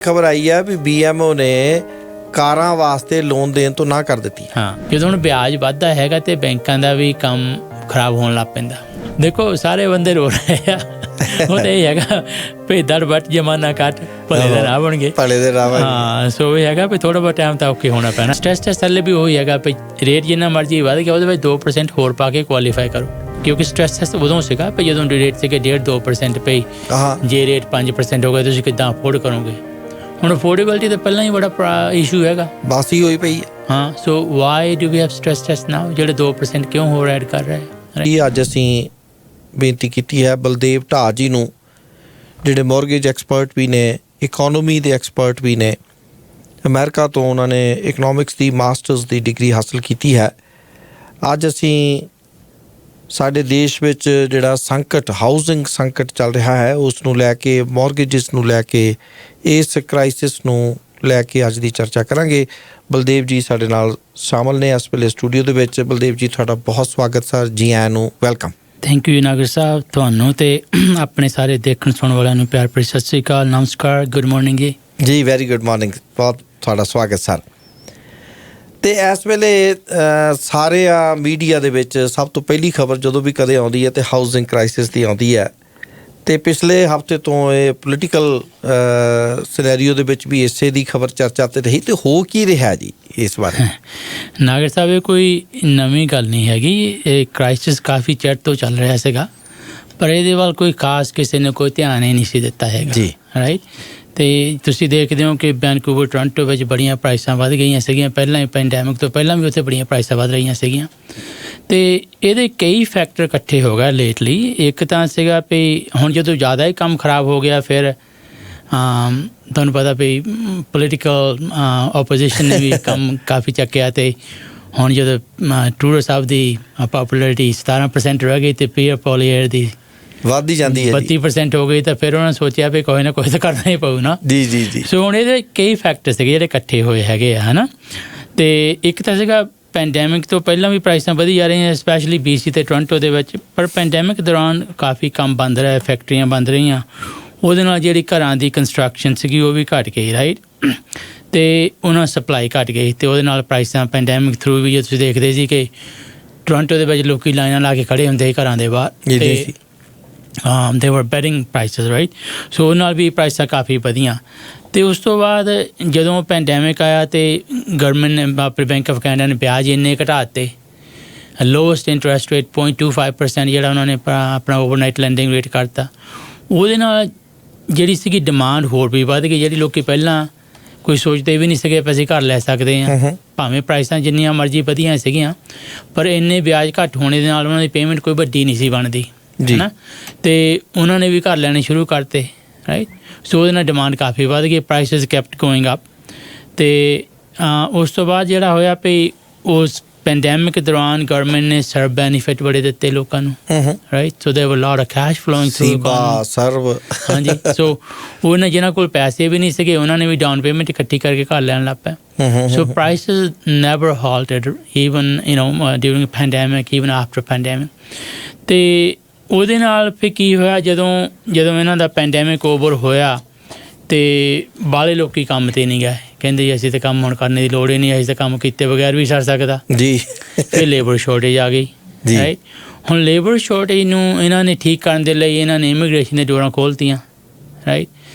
ਖਬਰ ਆਈ ਹੈ ਵੀ BMO ਨੇ ਕਾਰਾਂ ਵਾਸਤੇ ਲੋਨ ਦੇਣ ਤੋਂ ਨਾ ਕਰ ਦਿੱਤੀ। ਹਾਂ, ਜਦੋਂ ਹੁਣ ਵਿਆਜ ਵੱਧਦਾ ਹੈਗਾ ਤੇ ਬੈਂਕਾਂ ਦਾ ਵੀ ਕੰਮ ਖਰਾਬ ਹੋਣ ਲੱਗ ਪੈਂਦਾ। ਦੇਖੋ ਸਾਰੇ ਬੰਦੇ ਰੋ ਰਹੇ ਆ, ਉਹ ਤਾਂ ਇਹ ਹੈਗਾ ਵੀ ਦਰ ਬੱਟ ਜਮਾਨਾ ਕੱਟ ਭਲੇ ਦੇ ਰਾਹ ਬਣ ਗਏ, ਭਲੇ ਦੇ ਰਾਹ। ਹਾਂ, ਸੋ ਇਹ ਹੈਗਾ ਵੀ ਥੋੜ੍ਹਾ ਬਹੁਤ ਟਾਈਮ ਤਾਂ ਔਖੇ ਹੋਣਾ ਪੈਣਾ। ਸਟ੍ਰੈਸ ਥੱਲੇ ਵੀ ਉਹੀ ਹੈਗਾ ਵੀ ਰੇਟ ਜਿੰਨਾ ਮਰਜ਼ੀ ਵੱਧ ਗਿਆ ਉਹਦੇ ਵਿੱਚ 2% ਹੋਰ ਪਾ ਕੇ ਕੁਆਲੀਫਾਈ ਕਰੋ, ਕਿਉਂਕਿ ਸਟ੍ਰੈਸ ਉਦੋਂ ਸੀਗਾ ਵੀ ਜਦੋਂ ਰੇਟ ਸੀਗੇ 1.5-2% ਪਈ, ਜੇ ਰੇਟ 5% ਹੋ ਗਿਆ ਤੁਸੀਂ ਕਿੱਦਾਂ ਅਫੋਰਡ ਕਰੋਗੇ। ਹੁਣ ਅਫੋਰਡੇਬਿਲਿਟੀ ਤਾਂ ਪਹਿਲਾਂ ਹੀ ਬੜਾ ਇਸ਼ੂ ਹੈਗਾ, ਬਸ ਹੀ ਹੋਈ ਪਈ ਹੈ। ਹਾਂ, so why do we have stress test now, ਜਿਹੜੇ 2% ਕਿਉਂ ਹੋਰ ਐਡ ਕਰ ਰਹੇ। ਇਹ ਅੱਜ ਅਸੀਂ ਬੇਨਤੀ ਕੀਤੀ ਹੈ ਬਲਦੇਵ ਢਾਹ ਜੀ ਨੂੰ, ਜਿਹੜੇ ਮੌਰਗੇਜ ਐਕਸਪਰਟ ਵੀ ਨੇ, ਇਕੋਨਮੀ ਦੇ ਐਕਸਪਰਟ ਵੀ ਨੇ। ਅਮਰੀਕਾ ਤੋਂ ਉਹਨਾਂ ਨੇ ਇਕਨੋਮਿਕਸ ਦੀ ਮਾਸਟਰਸ ਦੀ ਡਿਗਰੀ ਹਾਸਲ ਕੀਤੀ ਹੈ। ਅੱਜ ਅਸੀਂ ਸਾਡੇ ਦੇਸ਼ ਵਿੱਚ ਜਿਹੜਾ ਸੰਕਟ, ਹਾਊਸਿੰਗ ਸੰਕਟ ਚੱਲ ਰਿਹਾ ਹੈ, ਉਸ ਨੂੰ ਲੈ ਕੇ, ਮੌਰਗੇਜਿਸ ਨੂੰ ਲੈ ਕੇ, ਇਸ ਕ੍ਰਾਈਸਿਸ ਨੂੰ ਲੈ ਕੇ ਅੱਜ ਦੀ ਚਰਚਾ ਕਰਾਂਗੇ। ਬਲਦੇਵ ਜੀ ਸਾਡੇ ਨਾਲ ਸ਼ਾਮਲ ਨੇ ਇਸ ਵੇਲੇ ਸਟੂਡੀਓ ਦੇ ਵਿੱਚ। ਬਲਦੇਵ ਜੀ ਤੁਹਾਡਾ ਬਹੁਤ ਸਵਾਗਤ ਸਰ, ਜੀ ਆਇਆਂ ਨੂੰ, ਵੈਲਕਮ। ਥੈਂਕ ਯੂ ਨਾਗਰ ਸਾਹਿਬ, ਤੁਹਾਨੂੰ ਤੇ ਆਪਣੇ ਸਾਰੇ ਦੇਖਣ ਸੁਣਨ ਵਾਲਿਆਂ ਨੂੰ ਪਿਆਰ ਭਰੀ ਸਤਿ ਸ਼੍ਰੀ ਅਕਾਲ, ਨਮਸਕਾਰ, ਗੁੱਡ ਮਾਰਨਿੰਗ ਜੀ। ਜੀ ਵੈਰੀ ਗੁੱਡ ਮਾਰਨਿੰਗ, ਬਹੁਤ ਤੁਹਾਡਾ ਸਵਾਗਤ ਸਰ। ਅਤੇ ਇਸ ਵੇਲੇ ਸਾਰੇ ਮੀਡੀਆ ਦੇ ਵਿੱਚ ਸਭ ਤੋਂ ਪਹਿਲੀ ਖਬਰ ਜਦੋਂ ਵੀ ਕਦੇ ਆਉਂਦੀ ਹੈ ਅਤੇ ਹਾਊਸਿੰਗ ਕ੍ਰਾਈਸਿਸ ਦੀ ਆਉਂਦੀ ਹੈ। ਅਤੇ ਪਿਛਲੇ ਹਫ਼ਤੇ ਤੋਂ ਇਹ ਪੋਲੀਟੀਕਲ ਸਿਨੈਰੀਓ ਦੇ ਵਿੱਚ ਵੀ ਇਸੇ ਦੀ ਖਬਰ ਚਰਚਾ 'ਤੇ ਰਹੀ। ਅਤੇ ਹੋ ਕੀ ਰਿਹਾ ਜੀ ਇਸ ਬਾਰੇ? ਨਾਗਰ ਸਾਹਿਬ, ਇਹ ਕੋਈ ਨਵੀਂ ਗੱਲ ਨਹੀਂ ਹੈਗੀ। ਇਹ ਕ੍ਰਾਈਸਿਸ ਕਾਫੀ ਚਿਰ ਤੋਂ ਚੱਲ ਰਿਹਾ ਸੀਗਾ, ਪਰ ਇਹਦੇ ਵੱਲ ਕੋਈ ਖਾਸ ਕਿਸੇ ਨੇ ਕੋਈ ਧਿਆਨ ਹੀ ਨਹੀਂ ਸੀ ਦਿੱਤਾ ਹੈਗਾ ਜੀ, ਰਾਈਟ। ਅਤੇ ਤੁਸੀਂ ਦੇਖਦੇ ਹੋ ਕਿ ਵੈਨਕੂਵਰ, ਟੋਰਾਂਟੋ ਵਿੱਚ ਬੜੀਆਂ ਪ੍ਰਾਈਸਾਂ ਵੱਧ ਗਈਆਂ ਸੀਗੀਆਂ, ਪਹਿਲਾਂ ਹੀ ਪੈਂਡੈਮਿਕ ਤੋਂ ਪਹਿਲਾਂ ਵੀ ਉੱਥੇ ਬੜੀਆਂ ਪ੍ਰਾਈਸਾਂ ਵੱਧ ਰਹੀਆਂ ਸੀਗੀਆਂ। ਅਤੇ ਇਹਦੇ ਕਈ ਫੈਕਟਰ ਇਕੱਠੇ ਹੋ ਗਏ ਲੇਟਲੀ। ਇੱਕ ਤਾਂ ਸੀਗਾ ਵੀ ਹੁਣ ਜਦੋਂ ਜ਼ਿਆਦਾ ਹੀ ਕੰਮ ਖਰਾਬ ਹੋ ਗਿਆ, ਫਿਰ ਤੁਹਾਨੂੰ ਪਤਾ ਵੀ ਪੋਲੀਟੀਕਲ ਓਪੋਜੀਸ਼ਨ ਨੇ ਵੀ ਕੰਮ ਕਾਫੀ ਚੱਕਿਆ। ਅਤੇ ਹੁਣ ਜਦੋਂ ਟਰੂਡੋ ਸਾਹਿਬ ਦੀ ਪਾਪੂਲੈਰਿਟੀ 17% ਰਹਿ ਗਈ ਅਤੇ ਪੀਅਰ ਪੋਲੀਅਰ ਦੀ ਵੱਧਦੀ ਜਾਂਦੀ ਹੈ 32% ਹੋ ਗਈ, ਤਾਂ ਫਿਰ ਉਹਨਾਂ ਨੇ ਸੋਚਿਆ ਵੀ ਕੋਈ ਨਾ ਕੋਈ ਤਾਂ ਕਰਨਾ ਹੀ ਪਊ ਨਾ। ਜੀ ਜੀ ਜੀ। ਸੋ ਹੁਣ ਇਹਦੇ ਕਈ ਫੈਕਟਰ ਸੀਗੇ ਜਿਹੜੇ ਇਕੱਠੇ ਹੋਏ ਹੈਗੇ ਆ, ਹੈ ਨਾ। ਅਤੇ ਇੱਕ ਤਾਂ ਸੀਗਾ ਪੈਂਡੈਮਿਕ ਤੋਂ ਪਹਿਲਾਂ ਵੀ ਪ੍ਰਾਈਸਾਂ ਵਧੀ ਜਾ ਰਹੀਆਂ, ਸਪੈਸ਼ਲੀ BC ਅਤੇ ਟੋਰਾਂਟੋ ਦੇ ਵਿੱਚ। ਪਰ ਪੈਂਡੈਮਿਕ ਦੌਰਾਨ ਕਾਫੀ ਕੰਮ ਬੰਦ ਰਿਹਾ, ਫੈਕਟਰੀਆਂ ਬੰਦ ਰਹੀਆਂ, ਉਹਦੇ ਨਾਲ ਜਿਹੜੀ ਘਰਾਂ ਦੀ ਕੰਸਟਰਕਸ਼ਨ ਸੀਗੀ ਉਹ ਵੀ ਘੱਟ ਗਈ, ਰਾਈਟ। ਅਤੇ ਉਹਨਾਂ ਸਪਲਾਈ ਘੱਟ ਗਈ, ਅਤੇ ਉਹਦੇ ਨਾਲ ਪ੍ਰਾਈਸਾਂ ਪੈਂਡੈਮਿਕ ਥਰੂ ਵੀ, ਜੇ ਤੁਸੀਂ ਦੇਖਦੇ ਸੀ ਕਿ ਟੋਰਾਂਟੋ ਦੇ ਵਿੱਚ ਲੋਕ ਲਾਈਨਾਂ ਲਾ ਕੇ ਖੜ੍ਹੇ ਹੁੰਦੇ ਸੀ ਘਰਾਂ ਦੇ ਬਾਹਰ, ਅਤੇ ਦੇ ਵਰ ਬੈਟਿੰਗ ਪ੍ਰਾਈਸਿਸ, ਰਾਈਟ। ਸੋ ਉਹਦੇ ਨਾਲ ਵੀ ਪ੍ਰਾਈਸਾਂ ਕਾਫੀ ਵਧੀਆਂ। ਅਤੇ ਉਸ ਤੋਂ ਬਾਅਦ ਜਦੋਂ ਪੈਂਡੈਮਿਕ ਆਇਆ ਅਤੇ ਗਵਰਨਮੈਂਟ ਨੇ, ਆਪਣੇ ਬੈਂਕ ਆਫ ਕੈਨੇਡਾ ਨੇ ਵਿਆਜ ਇੰਨੇ ਘਟਾ ਦਿੱਤੇ, ਲੋਐਸਟ ਇੰਟਰਸਟ ਰੇਟ 0.25% ਜਿਹੜਾ ਉਹਨਾਂ ਨੇ ਆਪਣਾ ਓਵਰਨਾਈਟ ਲੈਂਡਿੰਗ ਰੇਟ ਕਰਤਾ। ਉਹਦੇ ਨਾਲ ਜਿਹੜੀ ਸੀਗੀ ਡਿਮਾਂਡ ਹੋਰ ਵੀ ਵੱਧ ਗਈ। ਜਿਹੜੀ ਲੋਕ ਪਹਿਲਾਂ ਕੋਈ ਸੋਚਦੇ ਵੀ ਨਹੀਂ ਸੀਗੇ ਵੀ ਅਸੀਂ ਘਰ ਲੈ ਸਕਦੇ ਹਾਂ, ਭਾਵੇਂ ਪ੍ਰਾਈਸਾਂ ਜਿੰਨੀਆਂ ਮਰਜ਼ੀ ਵਧੀਆਂ ਸੀਗੀਆਂ, ਪਰ ਇੰਨੇ ਵਿਆਜ ਘੱਟ ਹੋਣੇ ਦੇ ਨਾਲ ਉਹਨਾਂ ਦੀ ਪੇਮੈਂਟ ਕੋਈ ਵੱਡੀ ਨਹੀਂ ਸੀ ਬਣਦੀ, ਹੈ ਨਾ। ਅਤੇ ਉਹਨਾਂ ਨੇ ਵੀ ਘਰ ਲੈਣੇ ਸ਼ੁਰੂ ਕਰਤੇ, ਰਾਈਟ। ਸੋ ਉਹਦੇ ਨਾਲ ਡਿਮਾਂਡ ਕਾਫੀ ਵੱਧ ਗਈ, ਪ੍ਰਾਈਸਿਸ ਕੈਪਟ ਗੋਇੰਗ ਅਪ। ਅਤੇ ਉਸ ਤੋਂ ਬਾਅਦ ਜਿਹੜਾ ਹੋਇਆ ਵੀ ਉਸ ਪੈਂਡੈਮਿਕ ਦੌਰਾਨ ਗਵਰਨਮੈਂਟ ਨੇ ਸਰਵ ਬੈਨੀਫਿਟ ਬੜੇ ਦਿੱਤੇ ਲੋਕਾਂ ਨੂੰ, right. So there was a lot of cash flowing through serve. ਹਾਂਜੀ। ਸੋ ਉਹਨਾਂ ਜਿਹਨਾਂ ਕੋਲ ਪੈਸੇ ਵੀ ਨਹੀਂ ਸੀਗੇ, ਉਹਨਾਂ ਨੇ ਵੀ ਡਾਊਨ ਪੇਮੈਂਟ ਇਕੱਠੀ ਕਰਕੇ ਘਰ ਲੈਣ ਲੱਗ ਪਏ। So prices never halted, even during pandemic, even after pandemic. ਅਤੇ ਉਹਦੇ ਨਾਲ ਫਿਰ ਕੀ ਹੋਇਆ, ਜਦੋਂ ਇਹਨਾਂ ਦਾ ਪੈਂਡੈਮਿਕ ਓਵਰ ਹੋਇਆ ਅਤੇ ਬਾਹਲੇ ਲੋਕ ਕੰਮ 'ਤੇ ਨਹੀਂ ਗਏ, ਕਹਿੰਦੇ ਜੀ ਅਸੀਂ ਤਾਂ ਕੰਮ ਹੁਣ ਕਰਨੇ ਦੀ ਲੋੜ ਹੀ ਨਹੀਂ, ਅਸੀਂ ਤਾਂ ਕੰਮ ਕੀਤੇ ਬਗੈਰ ਵੀ ਸਰ ਸਕਦਾ ਜੀ। ਫਿਰ ਲੇਬਰ ਸ਼ੋਰਟੇਜ ਆ ਗਈ, ਰਾਈਟ। ਹੁਣ ਲੇਬਰ ਸ਼ੋਰਟੇਜ ਨੂੰ ਇਹਨਾਂ ਨੇ ਠੀਕ ਕਰਨ ਦੇ ਲਈ ਇਹਨਾਂ ਨੇ ਇਮੀਗ੍ਰੇਸ਼ਨ ਦੇ ਡੋਰਾਂ ਖੋਲ੍ਹਤੀਆਂ, right.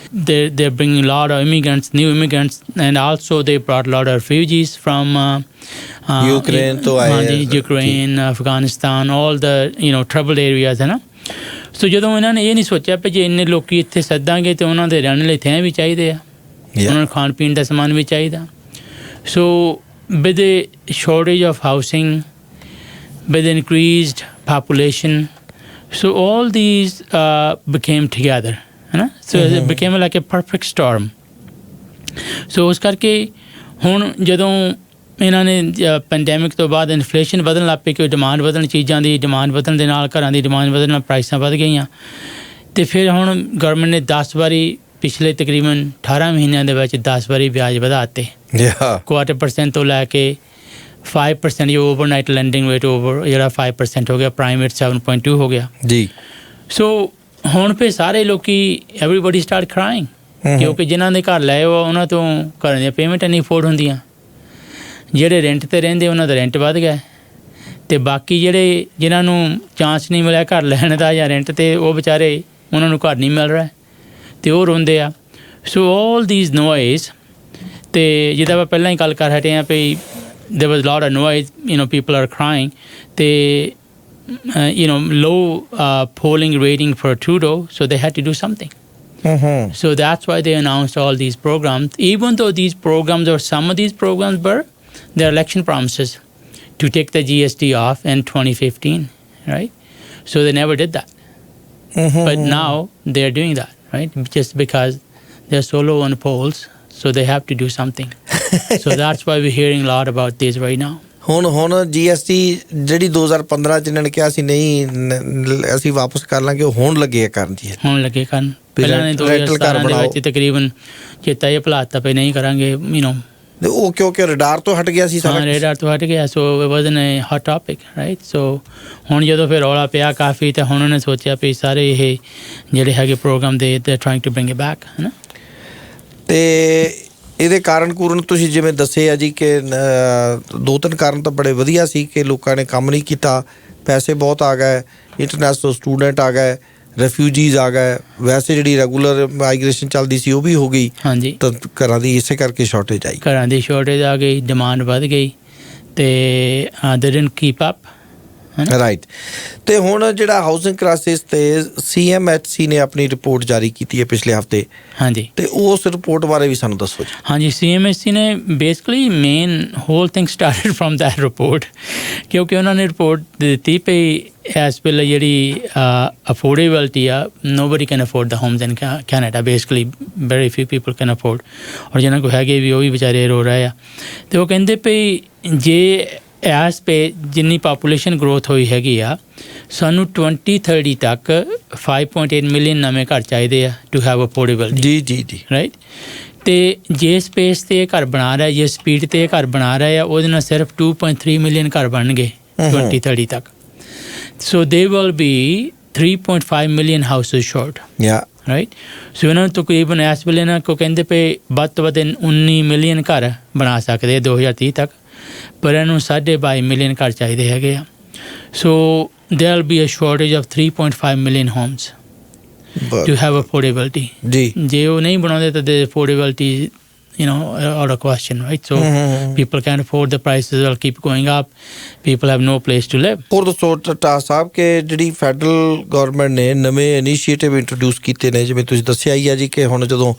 They're bringing a lot of immigrants, new immigrants, and also they brought a lot of refugees from Ukraine, Afghanistan, all the troubled areas, ਹੈ ਨਾ। ਸੋ ਜਦੋਂ ਇਹਨਾਂ ਨੇ ਇਹ ਨਹੀਂ ਸੋਚਿਆ ਵੀ ਜੇ ਇੰਨੇ ਲੋਕ ਇੱਥੇ ਸੱਦਾਂਗੇ ਤਾਂ ਉਹਨਾਂ ਦੇ ਰਹਿਣ ਲਈ ਥੈਂ ਵੀ ਚਾਹੀਦੇ ਆ, ਉਹਨਾਂ ਨੂੰ ਖਾਣ ਪੀਣ ਦਾ ਸਮਾਨ ਵੀ ਚਾਹੀਦਾ। ਸੋ with the shortage of housing, with increased population, so all these became together, ਹੈ ਨਾ। ਸੋ it became like a perfect storm. ਸੋ ਉਸ ਕਰਕੇ ਹੁਣ ਜਦੋਂ ਇਹਨਾਂ ਨੇ ਪੈਂਡੈਮਿਕ ਤੋਂ ਬਾਅਦ ਇਨਫਲੇਸ਼ਨ ਵਧਣ ਲੱਗ ਪਈ, ਕਿ ਡਿਮਾਂਡ ਵਧਣ, ਚੀਜ਼ਾਂ ਦੀ ਡਿਮਾਂਡ ਵਧਣ ਦੇ ਨਾਲ, ਘਰਾਂ ਦੀ ਡਿਮਾਂਡ ਵਧਣ ਨਾਲ ਪ੍ਰਾਈਸਾਂ ਵੱਧ ਗਈਆਂ। ਅਤੇ ਫਿਰ ਹੁਣ ਗਵਰਨਮੈਂਟ ਨੇ 10 ਵਾਰੀ, ਪਿਛਲੇ ਤਕਰੀਬਨ 18 ਮਹੀਨਿਆਂ ਦੇ ਵਿੱਚ 10 ਵਾਰੀ ਵਿਆਜ ਵਧਾ ਦਿੱਤੇ, 0.25% ਤੋਂ ਲੈ ਕੇ 5%। ਇਹ ਓਵਰਨਾਈਟ ਲੈਂਡਿੰਗ ਰੇਟ ਜਿਹੜਾ 5% ਹੋ ਗਿਆ, ਪ੍ਰਾਈਮ ਰੇਟ 7.2 ਹੋ ਗਿਆ ਜੀ। ਸੋ ਹੁਣ ਫਿਰ ਸਾਰੇ ਲੋਕੀ, ਐਵਰੀਬਡੀ ਸਟਾਰਟ ਕ੍ਰਾਈਂਗ, ਕਿਉਂਕਿ ਜਿਨ੍ਹਾਂ ਦੇ ਘਰ ਲਏ ਉਹਨਾਂ ਤੋਂ ਘਰਾਂ ਦੀਆਂ ਪੇਮੈਂਟਾਂ ਨਹੀਂ ਅਫੋਰਡ ਹੁੰਦੀਆਂ। ਜਿਹੜੇ ਰੈਂਟ 'ਤੇ ਰਹਿੰਦੇ ਉਹਨਾਂ ਦਾ ਰੈਂਟ ਵੱਧ ਗਿਆ, ਅਤੇ ਬਾਕੀ ਜਿਹੜੇ ਜਿਨ੍ਹਾਂ ਨੂੰ ਚਾਂਸ ਨਹੀਂ ਮਿਲਿਆ ਘਰ ਲੈਣ ਦਾ ਜਾਂ ਰੈਂਟ 'ਤੇ, ਉਹ ਵਿਚਾਰੇ ਉਹਨਾਂ ਨੂੰ ਘਰ ਨਹੀਂ ਮਿਲ ਰਿਹਾ ਅਤੇ ਉਹ ਰੋਂਦੇ ਆ। ਸੋ ਆਲ ਦੀਜ਼ ਨੋਇਜ਼, ਅਤੇ ਜਿੱਦਾਂ ਆਪਾਂ ਪਹਿਲਾਂ ਹੀ ਗੱਲ ਕਰ ਹਟੇ ਹਾਂ ਵੀ there was a lot of noise, people are crying. Low polling rating for Trudeau, so they had to do something. So that's why they announced all these programs, even though these programs or some of these programs were their election promises to take the GST off in 2015, right? So they never did that. But now they're doing that, right? Just because they're so low on the polls, so they have to do something. So that's why we're hearing a lot about this right now. ਹੁਣ GST ਜਿਹੜੀ 2015 ਚ ਇਹਨਾਂ ਨੇ ਕਿਹਾ ਸੀ ਨਹੀਂ ਅਸੀਂ ਵਾਪਸ ਕਰ ਲਾਂਗੇ, ਉਹ ਹੁਣ ਲੱਗੇ ਕਰਨ ਜੀ, ਹੁਣ ਲੱਗੇ ਕਰਨ। ਪਹਿਲਾਂ ਨੇ 2017 ਦੇ ਵਿੱਚ ਤਕਰੀਬਨ ਚੇਤਾ ਇਹ ਭੁਲਾਤਾ ਪਏ ਨਹੀਂ ਕਰਾਂਗੇ, ਉਹ ਕਿਉਂਕਿ ਰਡਾਰ ਤੋਂ ਹਟ ਗਿਆ ਸੀ ਸਾਰਾ। ਰਡਾਰ ਤੋਂ ਹਟ ਗਿਆ, so it wasn't a hot topic, right. So ਹੁਣ ਜਦੋਂ ਫਿਰ ਰੌਲਾ ਪਿਆ ਕਾਫੀ, ਤਾਂ ਹੁਣ ਉਹਨੇ ਸੋਚਿਆ ਵੀ ਸਾਰੇ ਇਹ ਜਿਹੜੇ ਹੈਗੇ programme they trying to bring it back, ਹੈ ਨਾ। ਅਤੇ ਇਹਦੇ ਕਾਰਨ ਤੁਸੀਂ ਜਿਵੇਂ ਦੱਸੇ ਆ ਜੀ ਕਿ 2-3 ਕਾਰਨ ਤਾਂ ਬੜੇ ਵਧੀਆ ਸੀ ਕਿ ਲੋਕਾਂ ਨੇ ਕੰਮ ਨਹੀਂ ਕੀਤਾ, ਪੈਸੇ ਬਹੁਤ ਆ ਗਏ, ਇੰਟਰਨੈਸ਼ਨਲ ਸਟੂਡੈਂਟ ਆ ਗਏ, ਰੈਫਿਊਜੀਜ਼ ਆ ਗਏ, ਵੈਸੇ ਜਿਹੜੀ ਰੈਗੂਲਰ ਮਾਈਗ੍ਰੇਸ਼ਨ ਚੱਲਦੀ ਸੀ ਉਹ ਵੀ ਹੋ ਗਈ। ਹਾਂਜੀ, ਤਾਂ ਘਰਾਂ ਦੀ ਇਸੇ ਕਰਕੇ ਸ਼ਾਰਟੇਜ ਆਈ, ਘਰਾਂ ਦੀ ਸ਼ਾਰਟੇਜ ਆ ਗਈ, ਡਿਮਾਂਡ ਵੱਧ ਗਈ, ਅਤੇ ਦੇ ਡਿਡਨਟ ਕੀਪ ਅਪ, ਰਾਈਟ। ਅਤੇ ਹੁਣ ਜਿਹੜਾ ਹਾਊਸਿੰਗ ਕ੍ਰਾਈਸਿਸ 'ਤੇ CMHC ਨੇ ਆਪਣੀ ਰਿਪੋਰਟ ਜਾਰੀ ਕੀਤੀ ਹੈ ਪਿਛਲੇ ਹਫ਼ਤੇ। ਹਾਂਜੀ, ਅਤੇ ਉਸ ਰਿਪੋਰਟ ਬਾਰੇ ਵੀ ਸਾਨੂੰ ਦੱਸੋ ਜੀ। ਹਾਂਜੀ, CMHC ਨੇ basically main whole thing started from that report, ਕਿਉਂਕਿ ਉਹਨਾਂ ਨੇ ਰਿਪੋਰਟ ਦਿੱਤੀ ਪਈ ਇਸ ਵੇਲੇ ਜਿਹੜੀ ਅਫੋਰਡੇਬਿਲਟੀ ਆ, nobody can afford the homes in Canada, basically very few people can afford, ਔਰ ਜਿਹਨਾਂ ਕੋਲ ਹੈਗੇ ਵੀ ਉਹ ਵੀ ਵਿਚਾਰੇ ਰੋ ਰਹੇ ਆ। ਅਤੇ ਉਹ ਕਹਿੰਦੇ ਪਈ ਜੇ ਇਸ ਪੇ ਜਿੰਨੀ ਪਾਪੂਲੇਸ਼ਨ ਗਰੋਥ ਹੋਈ ਹੈਗੀ ਆ, ਸਾਨੂੰ 2030 ਤੱਕ 5.8 ਮਿਲੀਅਨ ਨਵੇਂ ਘਰ ਚਾਹੀਦੇ ਆ ਟੂ ਹੈਵ ਅਫੋਰਡੇਬਿਲਟੀ। ਜੀ, ਰਾਈਟ। ਅਤੇ ਜੇ ਸਪੇਸ 'ਤੇ ਇਹ ਘਰ ਬਣਾ ਰਿਹਾ, ਜੇ ਸਪੀਡ 'ਤੇ ਇਹ ਘਰ ਬਣਾ ਰਿਹਾ ਆ, ਉਹਦੇ ਨਾਲ ਸਿਰਫ 2.3 ਮਿਲੀਅਨ ਘਰ ਬਣਨਗੇ 2030 ਤੱਕ। So they will be 3.5 million houses short, right. So ਇਹਨਾਂ ਨੂੰ ਤਕਰੀਬਨ ਇਸ ਵੇਲੇ ਇਹਨਾਂ ਕੋ ਕਹਿੰਦੇ ਪਏ ਵੱਧ ਤੋਂ ਵੱਧ 19 ਮਿਲੀਅਨ ਘਰ ਬਣਾ ਸਕਦੇ 2030 ਤੱਕ, ਪਰ ਇਹਨੂੰ 22.5 ਮਿਲੀਅਨ ਘਰ ਚਾਹੀਦੇ ਹੈਗੇ ਆ। ਸੋ there will be a shortage of 3.5 million homes to have affordability. ਜੇ ਉਹ ਨਹੀਂ ਬਣਾਉਂਦੇ ਤਾਂ the affordability, out of question, right? So people can't afford, the prices will keep going up, people have no place to live. ਹੋਰ ਦੱਸੋ ਟਟਾ ਸਾਹਿਬ ਕਿ ਜਿਹੜੀ federal government ਨੇ ਨਵੇਂ ਇਨੀਸ਼ੀਏਟਿਵ ਇੰਟਰੋਡਿਊਸ ਕੀਤੇ ਨੇ, ਜਿਵੇਂ ਤੁਸੀਂ ਦੱਸਿਆ ਹੀ ਆ ਜੀ ਕਿ ਹੁਣ ਜਦੋਂ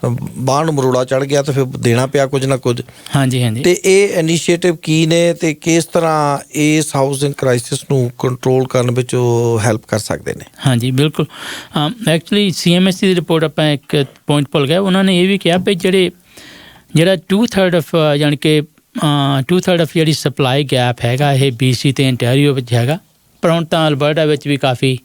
ਬਾਹਰ ਨੂੰ ਮਰੋੜਾ ਚੜ੍ਹ ਗਿਆ ਤਾਂ ਫਿਰ ਦੇਣਾ ਪਿਆ ਕੁਝ ਨਾ ਕੁਝ। ਹਾਂਜੀ। ਅਤੇ ਇਹ ਇਨੀਸ਼ੀਏਟਿਵ ਕੀ ਨੇ ਅਤੇ ਕਿਸ ਤਰ੍ਹਾਂ ਇਸ ਹਾਊਸਿੰਗ ਕ੍ਰਾਈਸਿਸ ਨੂੰ ਕੰਟਰੋਲ ਕਰਨ ਵਿੱਚ ਉਹ ਹੈਲਪ ਕਰ ਸਕਦੇ ਨੇ? ਹਾਂਜੀ, ਬਿਲਕੁਲ। ਐਕਚੁਅਲੀ CMHC ਦੀ ਰਿਪੋਰਟ ਆਪਾਂ ਇੱਕ ਪੁਆਇੰਟ ਭੁੱਲ ਗਏ, ਉਹਨਾਂ ਨੇ ਇਹ ਵੀ ਕਿਹਾ ਵੀ ਜਿਹੜਾ 2/3 ਆਫ ਜਾਣੀ ਕਿ 2/3 ਆਫ ਜਿਹੜੀ ਸਪਲਾਈ ਗੈਪ ਹੈਗਾ ਇਹ BC ਅਤੇ ਇੰਟੈਰੀਓ ਵਿੱਚ ਹੈਗਾ, ਪਰ ਹੁਣ ਤਾਂ ਅਲਬਰਟਾ ਵਿੱਚ ਵੀ ਕਾਫੀ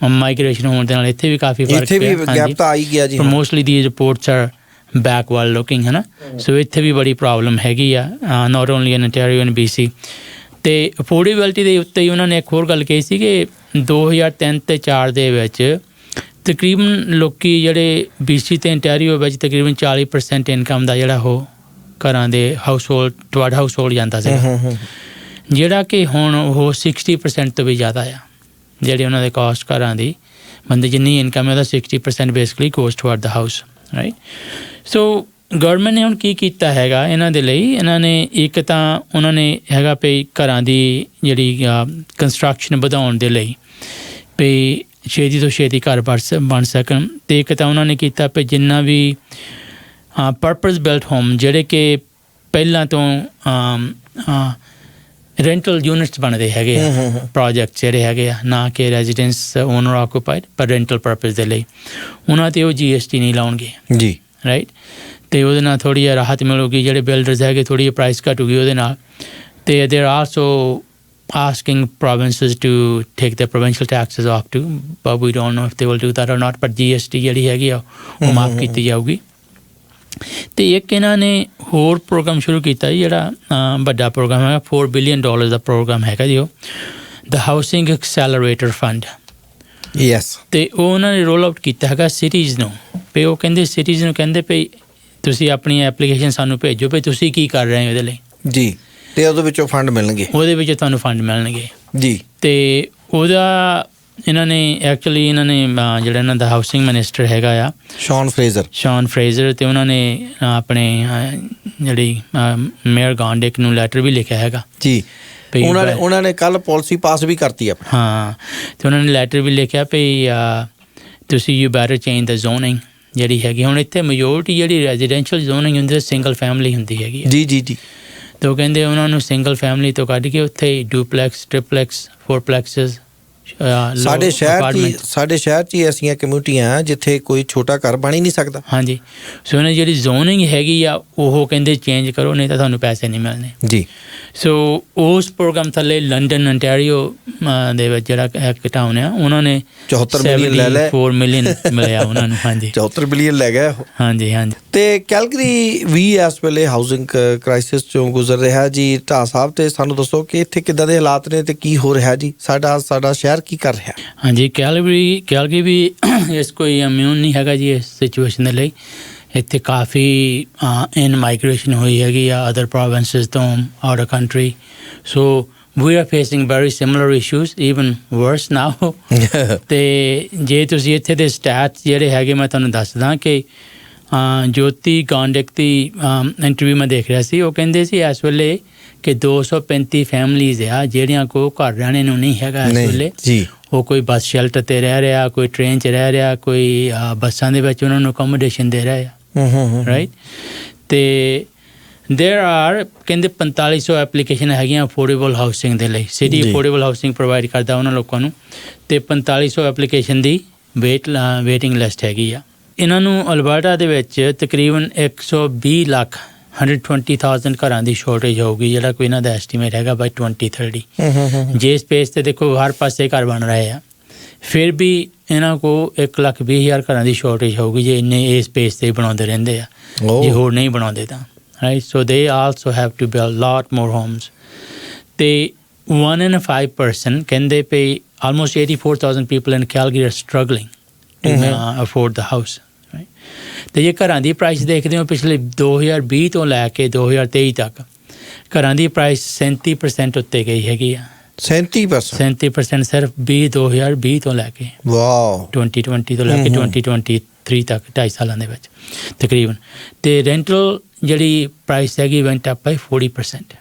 ਮਾਈਗ੍ਰੇਸ਼ਨ ਹੋਣ ਦੇ ਨਾਲ ਇੱਥੇ ਵੀ ਕਾਫੀ ਫਰਕ ਪਿਆ। Mostly the reports are backward looking, ਹੈ ਨਾ। ਸੋ ਇੱਥੇ ਵੀ ਬੜੀ ਪ੍ਰੋਬਲਮ ਹੈਗੀ ਆ, not only in Ontario and BC। ਅਤੇ ਅਫੋਰਡੇਬਿਲਟੀ ਦੇ ਉੱਤੇ ਹੀ ਉਹਨਾਂ ਨੇ ਇੱਕ ਹੋਰ ਗੱਲ ਕਹੀ ਸੀ ਕਿ 2003 ਅਤੇ 2004 ਦੇ ਵਿੱਚ ਤਕਰੀਬਨ ਲੋਕ ਜਿਹੜੇ BC ਅਤੇ ਇੰਟੈਰੀਓ ਵਿੱਚ ਤਕਰੀਬਨ 40% ਇਨਕਮ ਦਾ ਜਿਹੜਾ ਉਹ ਘਰਾਂ ਦੇ ਟਵਰਡ ਹਾਊਸ ਹੋਲਡ ਜਾਂਦਾ ਸੀਗਾ, ਜਿਹੜਾ ਕਿ ਹੁਣ ਉਹ 60% ਤੋਂ ਵੀ ਜ਼ਿਆਦਾ ਆ। ਜਿਹੜੇ ਉਹਨਾਂ ਦੇ ਕਾਸਟ ਘਰਾਂ ਦੀ ਬੰਦੇ ਜਿੰਨੀ ਇਨਕਮ ਹੈ ਉਹਦਾ 60% ਬੇਸਿਕਲੀ ਗੋਜ਼ ਟੁਵਰਡ ਦਾ ਹਾਊਸ, ਰਾਈਟ। ਸੋ ਗਵਰਨਮੈਂਟ ਨੇ ਹੁਣ ਕੀ ਕੀਤਾ ਹੈਗਾ ਇਹਨਾਂ ਦੇ ਲਈ, ਇਹਨਾਂ ਨੇ ਇੱਕ ਤਾਂ ਉਹਨਾਂ ਨੇ ਹੈਗਾ ਵੀ ਘਰਾਂ ਦੀ ਜਿਹੜੀ ਕੰਸਟਰਕਸ਼ਨ ਵਧਾਉਣ ਦੇ ਲਈ ਵੀ ਛੇਤੀ ਤੋਂ ਛੇਤੀ ਘਰ ਬਣ ਸਕਣ, ਅਤੇ ਇੱਕ ਤਾਂ ਉਹਨਾਂ ਨੇ ਕੀਤਾ ਵੀ ਜਿੰਨਾ ਵੀ ਪਰਪਸ ਬਿਲਟ ਹੋਮ ਜਿਹੜੇ ਕਿ ਪਹਿਲਾਂ ਤੋਂ ਰੈਂਟਲ ਯੂਨਿਟਸ ਬਣਦੇ ਹੈਗੇ ਆ, ਪ੍ਰੋਜੈਕਟ ਜਿਹੜੇ ਹੈਗੇ ਆ, ਨਾ ਕਿ ਰੈਜ਼ੀਡੈਂਸ ਓਨਰ ਆਕੂਪਾਈਡ, ਪਰ ਰੈਂਟਲ ਪਰਪਸ ਦੇ ਲਈ, ਉਹਨਾਂ 'ਤੇ ਉਹ GST ਨਹੀਂ ਲਾਉਣਗੇ ਜੀ, ਰਾਈਟ। ਅਤੇ ਉਹਦੇ ਨਾਲ ਥੋੜ੍ਹੀ ਜਿਹੀ ਰਾਹਤ ਮਿਲੂਗੀ, ਜਿਹੜੇ ਬਿਲਡਰਸ ਹੈਗੇ ਥੋੜ੍ਹੀ ਜਿਹੀ ਪ੍ਰਾਈਸ ਘਟੂਗੀ ਉਹਦੇ ਨਾਲ। ਅਤੇ they are also asking provinces to take their provincial taxes off too, but we don't know if they will do that or not, but GST ਜਿਹੜੀ ਹੈਗੀ ਆ ਉਹ ਮਾਫ ਕੀਤੀ ਜਾਊਗੀ। ਅਤੇ ਇੱਕ ਇਹਨਾਂ ਨੇ ਹੋਰ ਪ੍ਰੋਗਰਾਮ ਸ਼ੁਰੂ ਕੀਤਾ ਜੀ, ਜਿਹੜਾ ਵੱਡਾ ਪ੍ਰੋਗਰਾਮ ਹੈਗਾ, $4 billion ਦਾ ਪ੍ਰੋਗਰਾਮ ਹੈਗਾ ਜੀ, ਉਹ ਦ ਹਾਊਸਿੰਗ ਐਕਸੈਲਰੇਟਰ ਫੰਡ। ਅਤੇ ਉਹ ਉਹਨਾਂ ਨੇ ਰੋਲ ਆਊਟ ਕੀਤਾ ਹੈਗਾ ਸਿਟੀਜ਼ ਨੂੰ, ਵੀ ਉਹ ਕਹਿੰਦੇ ਸਿਟੀਜ਼ ਨੂੰ ਕਹਿੰਦੇ ਵੀ ਤੁਸੀਂ ਆਪਣੀ ਐਪਲੀਕੇਸ਼ਨ ਸਾਨੂੰ ਭੇਜੋ ਵੀ ਤੁਸੀਂ ਕੀ ਕਰ ਰਹੇ ਹੋ ਇਹਦੇ ਲਈ ਜੀ, ਅਤੇ ਉਹਦੇ ਵਿੱਚੋਂ ਫੰਡ ਮਿਲਣਗੇ, ਉਹਦੇ ਵਿੱਚ ਤੁਹਾਨੂੰ ਫੰਡ ਮਿਲਣਗੇ ਜੀ। ਅਤੇ ਉਹਦਾ ਇਹਨਾਂ ਨੇ ਐਕਚੁਅਲੀ ਇਹਨਾਂ ਨੇ ਜਿਹੜਾ ਇਹਨਾਂ ਦਾ ਹਾਊਸਿੰਗ ਮਿਨਿਸਟਰ ਹੈਗਾ ਆ ਸ਼ੌਨ ਫਰੇਜ਼ਰ ਅਤੇ ਉਹਨਾਂ ਨੇ ਆਪਣੇ ਜਿਹੜੀ ਮੇਅਰ ਗਾਂਡਿਕ ਨੂੰ ਲੈਟਰ ਵੀ ਲਿਖਿਆ ਹੈਗਾ ਜੀ। ਉਹਨਾਂ ਨੇ ਕੱਲ੍ਹ ਪੋਲਿਸੀ ਪਾਸ ਵੀ ਕਰਤੀ ਆਪਣੀ। ਹਾਂ, ਅਤੇ ਉਹਨਾਂ ਨੇ ਲੈਟਰ ਵੀ ਲਿਖਿਆ ਵੀ ਤੁਸੀਂ you better change the zoning ਜਿਹੜੀ ਹੈਗੀ। ਹੁਣ ਇੱਥੇ ਮੈਜੋਰਟੀ ਜਿਹੜੀ ਰੈਜ਼ੀਡੈਂਸ਼ੀਅਲ ਜ਼ੋਨਿੰਗ ਹੁੰਦੀ ਸਿੰਗਲ ਫੈਮਿਲੀ ਹੁੰਦੀ ਹੈਗੀ। ਜੀ ਜੀ ਜੀ। ਅਤੇ ਉਹ ਕਹਿੰਦੇ ਉਹਨਾਂ ਨੂੰ ਸਿੰਗਲ ਫੈਮਿਲੀ ਤੋਂ ਕੱਢ ਕੇ ਉੱਥੇ ਡੂਪਲੈਕਸ, ਟ੍ਰਿਪਲੈਕਸ, ਫੋਰਪਲੈਕਸਿਸ ਸਾਡੇ ਸ਼ਹਿਰ 'ਚ ਹੀ ਐਸੀਆਂ ਕਮਿਊਨਿਟੀਆਂ ਜਿੱਥੇ ਕੋਈ ਛੋਟਾ ਘਰ ਬਣ ਹੀ ਨਹੀਂ ਸਕਦਾ। ਹਾਂਜੀ। ਸੋ ਇਹਨਾਂ ਜਿਹੜੀ ਜ਼ੋਨਿੰਗ ਹੈਗੀ ਆ ਉਹ ਕਹਿੰਦੇ ਚੇਂਜ ਕਰੋ, ਨਹੀਂ ਤਾਂ ਤੁਹਾਨੂੰ ਪੈਸੇ ਨਹੀਂ ਮਿਲਣੇ ਜੀ। ਸੋ ਉਸ ਪ੍ਰੋਗਰਾਮ ਥੱਲੇ ਲੰਡਨ ਅੰਟੈਰੀਓ ਦੇ ਵਿੱਚ ਜਿਹੜਾ ਇੱਕ ਟਾਊਨ ਆ ਉਹਨਾਂ ਨੇ 74 ਮਿਲੀਅਨ ਮਿਲਿਆ ਉਹਨਾਂ ਨੂੰ। ਹਾਂਜੀ, 74 ਬਿਲੀਅਨ ਲੈ ਗਿਆ। ਹਾਂਜੀ ਹਾਂਜੀ। ਅਤੇ ਕੈਲਗਰੀ ਵੀ ਇਸ ਵੇਲੇ ਹਾਊਸਿੰਗ ਕ੍ਰਾਈਸਿਸ 'ਚੋਂ ਗੁਜ਼ਰ ਰਿਹਾ ਜੀ। ਢਾਹ ਸਾਹਿਬ, ਅਤੇ ਸਾਨੂੰ ਦੱਸੋ ਕਿ ਇੱਥੇ ਕਿੱਦਾਂ ਦੇ ਹਾਲਾਤ ਨੇ ਅਤੇ ਕੀ ਹੋ ਰਿਹਾ ਜੀ, ਸਾਡਾ ਸ਼ਹਿਰ ਕੀ ਕਰ ਰਿਹਾ? ਹਾਂਜੀ, ਕੈਲਗਰੀ ਵੀ ਇਸ ਕੋਈ ਇਮਿਊਨ ਨਹੀਂ ਹੈਗਾ ਜੀ ਇਸ ਸਿਚੁਏਸ਼ਨ ਦੇ ਲਈ। ਇੱਥੇ ਕਾਫੀ ਇਨ ਮਾਈਗ੍ਰੇਸ਼ਨ ਹੋਈ ਹੈਗੀ ਆ ਅਦਰ ਪ੍ਰੋਵਿੰਸਿਸ ਤੋਂ out of country. So we are facing very similar issues, even worse now. ਅਤੇ ਜੇ ਤੁਸੀਂ ਇੱਥੇ ਦੇ ਸਟੈਟਸ ਜਿਹੜੇ ਹੈਗੇ ਮੈਂ ਤੁਹਾਨੂੰ ਦੱਸਦਾ ਕਿ ਜੋਤੀ ਗਾਂਡਿਕ ਦੀ ਇੰਟਰਵਿਊ ਮੈਂ ਦੇਖ ਰਿਹਾ ਸੀ। ਉਹ ਕਹਿੰਦੇ ਸੀ ਇਸ ਵੇਲੇ ਕਿ 235 ਫੈਮਲੀਜ਼ ਆ ਜਿਹੜੀਆਂ ਕੋ ਘਰ ਰਹਿਣੇ ਨੂੰ ਨਹੀਂ ਹੈਗਾ ਇਸ ਵੇਲੇ ਜੀ। ਉਹ ਕੋਈ ਬੱਸ ਸ਼ੈਲਟਰ 'ਤੇ ਰਹਿ ਰਿਹਾ, ਕੋਈ ਟ੍ਰੇਨ 'ਚ ਰਹਿ ਰਿਹਾ, ਕੋਈ ਬੱਸਾਂ ਦੇ ਵਿੱਚ ਉਹਨਾਂ ਨੂੰ ਅਕੋਮੋਡੇਸ਼ਨ ਦੇ ਰਿਹਾ ਆ, ਰਾਈਟ। ਅਤੇ ਦੇਰ ਆਰ ਕਹਿੰਦੇ 4500 ਐਪਲੀਕੇਸ਼ਨ ਹੈਗੀਆਂ ਅਫੋਰਡੇਬਲ ਹਾਊਸਿੰਗ ਦੇ ਲਈ। ਸਿਟੀ ਅਫੋਰਡੇਬਲ ਹਾਊਸਿੰਗ ਪ੍ਰੋਵਾਈਡ ਕਰਦਾ ਉਹਨਾਂ ਲੋਕਾਂ ਨੂੰ, ਅਤੇ 4500 ਐਪਲੀਕੇਸ਼ਨ ਦੀ ਵੇਟਿੰਗ ਲਿਸਟ ਹੈਗੀ ਆ। ਇਹਨਾਂ ਨੂੰ ਅਲਬਰਟਾ ਦੇ ਵਿੱਚ ਤਕਰੀਬਨ 120 ਲੱਖ 120,000 ਘਰਾਂ ਦੀ ਸ਼ੋਰਟੇਜ ਹੋਊਗੀ, ਜਿਹੜਾ ਕੋਈ ਇਹਨਾਂ ਦਾ ਐਸਟੀਮੇਟ ਹੈਗਾ ਬਾਈ 2030। ਜੇ ਸਪੇਸ 'ਤੇ ਦੇਖੋ ਹਰ ਪਾਸੇ ਘਰ ਬਣ ਰਹੇ ਆ, ਫਿਰ ਵੀ ਇਹਨਾਂ ਕੋਲ 1,20,000 ਘਰਾਂ ਦੀ ਸ਼ੋਰਟੇਜ ਹੋਊਗੀ ਜੇ ਇੰਨੇ ਇਹ ਸਪੇਸ 'ਤੇ ਬਣਾਉਂਦੇ ਰਹਿੰਦੇ ਆ, ਜੇ ਹੋਰ ਨਹੀਂ ਬਣਾਉਂਦੇ ਤਾਂ, right. So they also have to build lot more homes. ਅਤੇ 1 in 5 person ਕਹਿੰਦੇ ਪਈ almost 84,000 people in Calgary are struggling to afford the house. ਅਤੇ ਜੇ ਘਰਾਂ ਦੀ ਪ੍ਰਾਈਸ ਦੇਖਦੇ ਹੋ ਪਿਛਲੇ 2020 ਤੋਂ ਲੈ ਕੇ 2023 ਤੱਕ ਘਰਾਂ ਦੀ ਪ੍ਰਾਈਸ 37% ਉੱਤੇ ਗਈ ਹੈਗੀ ਆ। 37% ਸਿਰਫ 2020 ਤੋਂ ਲੈ ਕੇ 2020 ਤੋਂ ਲੈ ਕੇ 2023 ਤੱਕ 2.5 ਸਾਲਾਂ ਦੇ ਵਿੱਚ ਤਕਰੀਬਨ। ਅਤੇ ਰੈਂਟਲ ਜਿਹੜੀ ਪ੍ਰਾਈਸ ਹੈਗੀ ਵੈਂਟ ਅਪ ਬਾਈ 40%।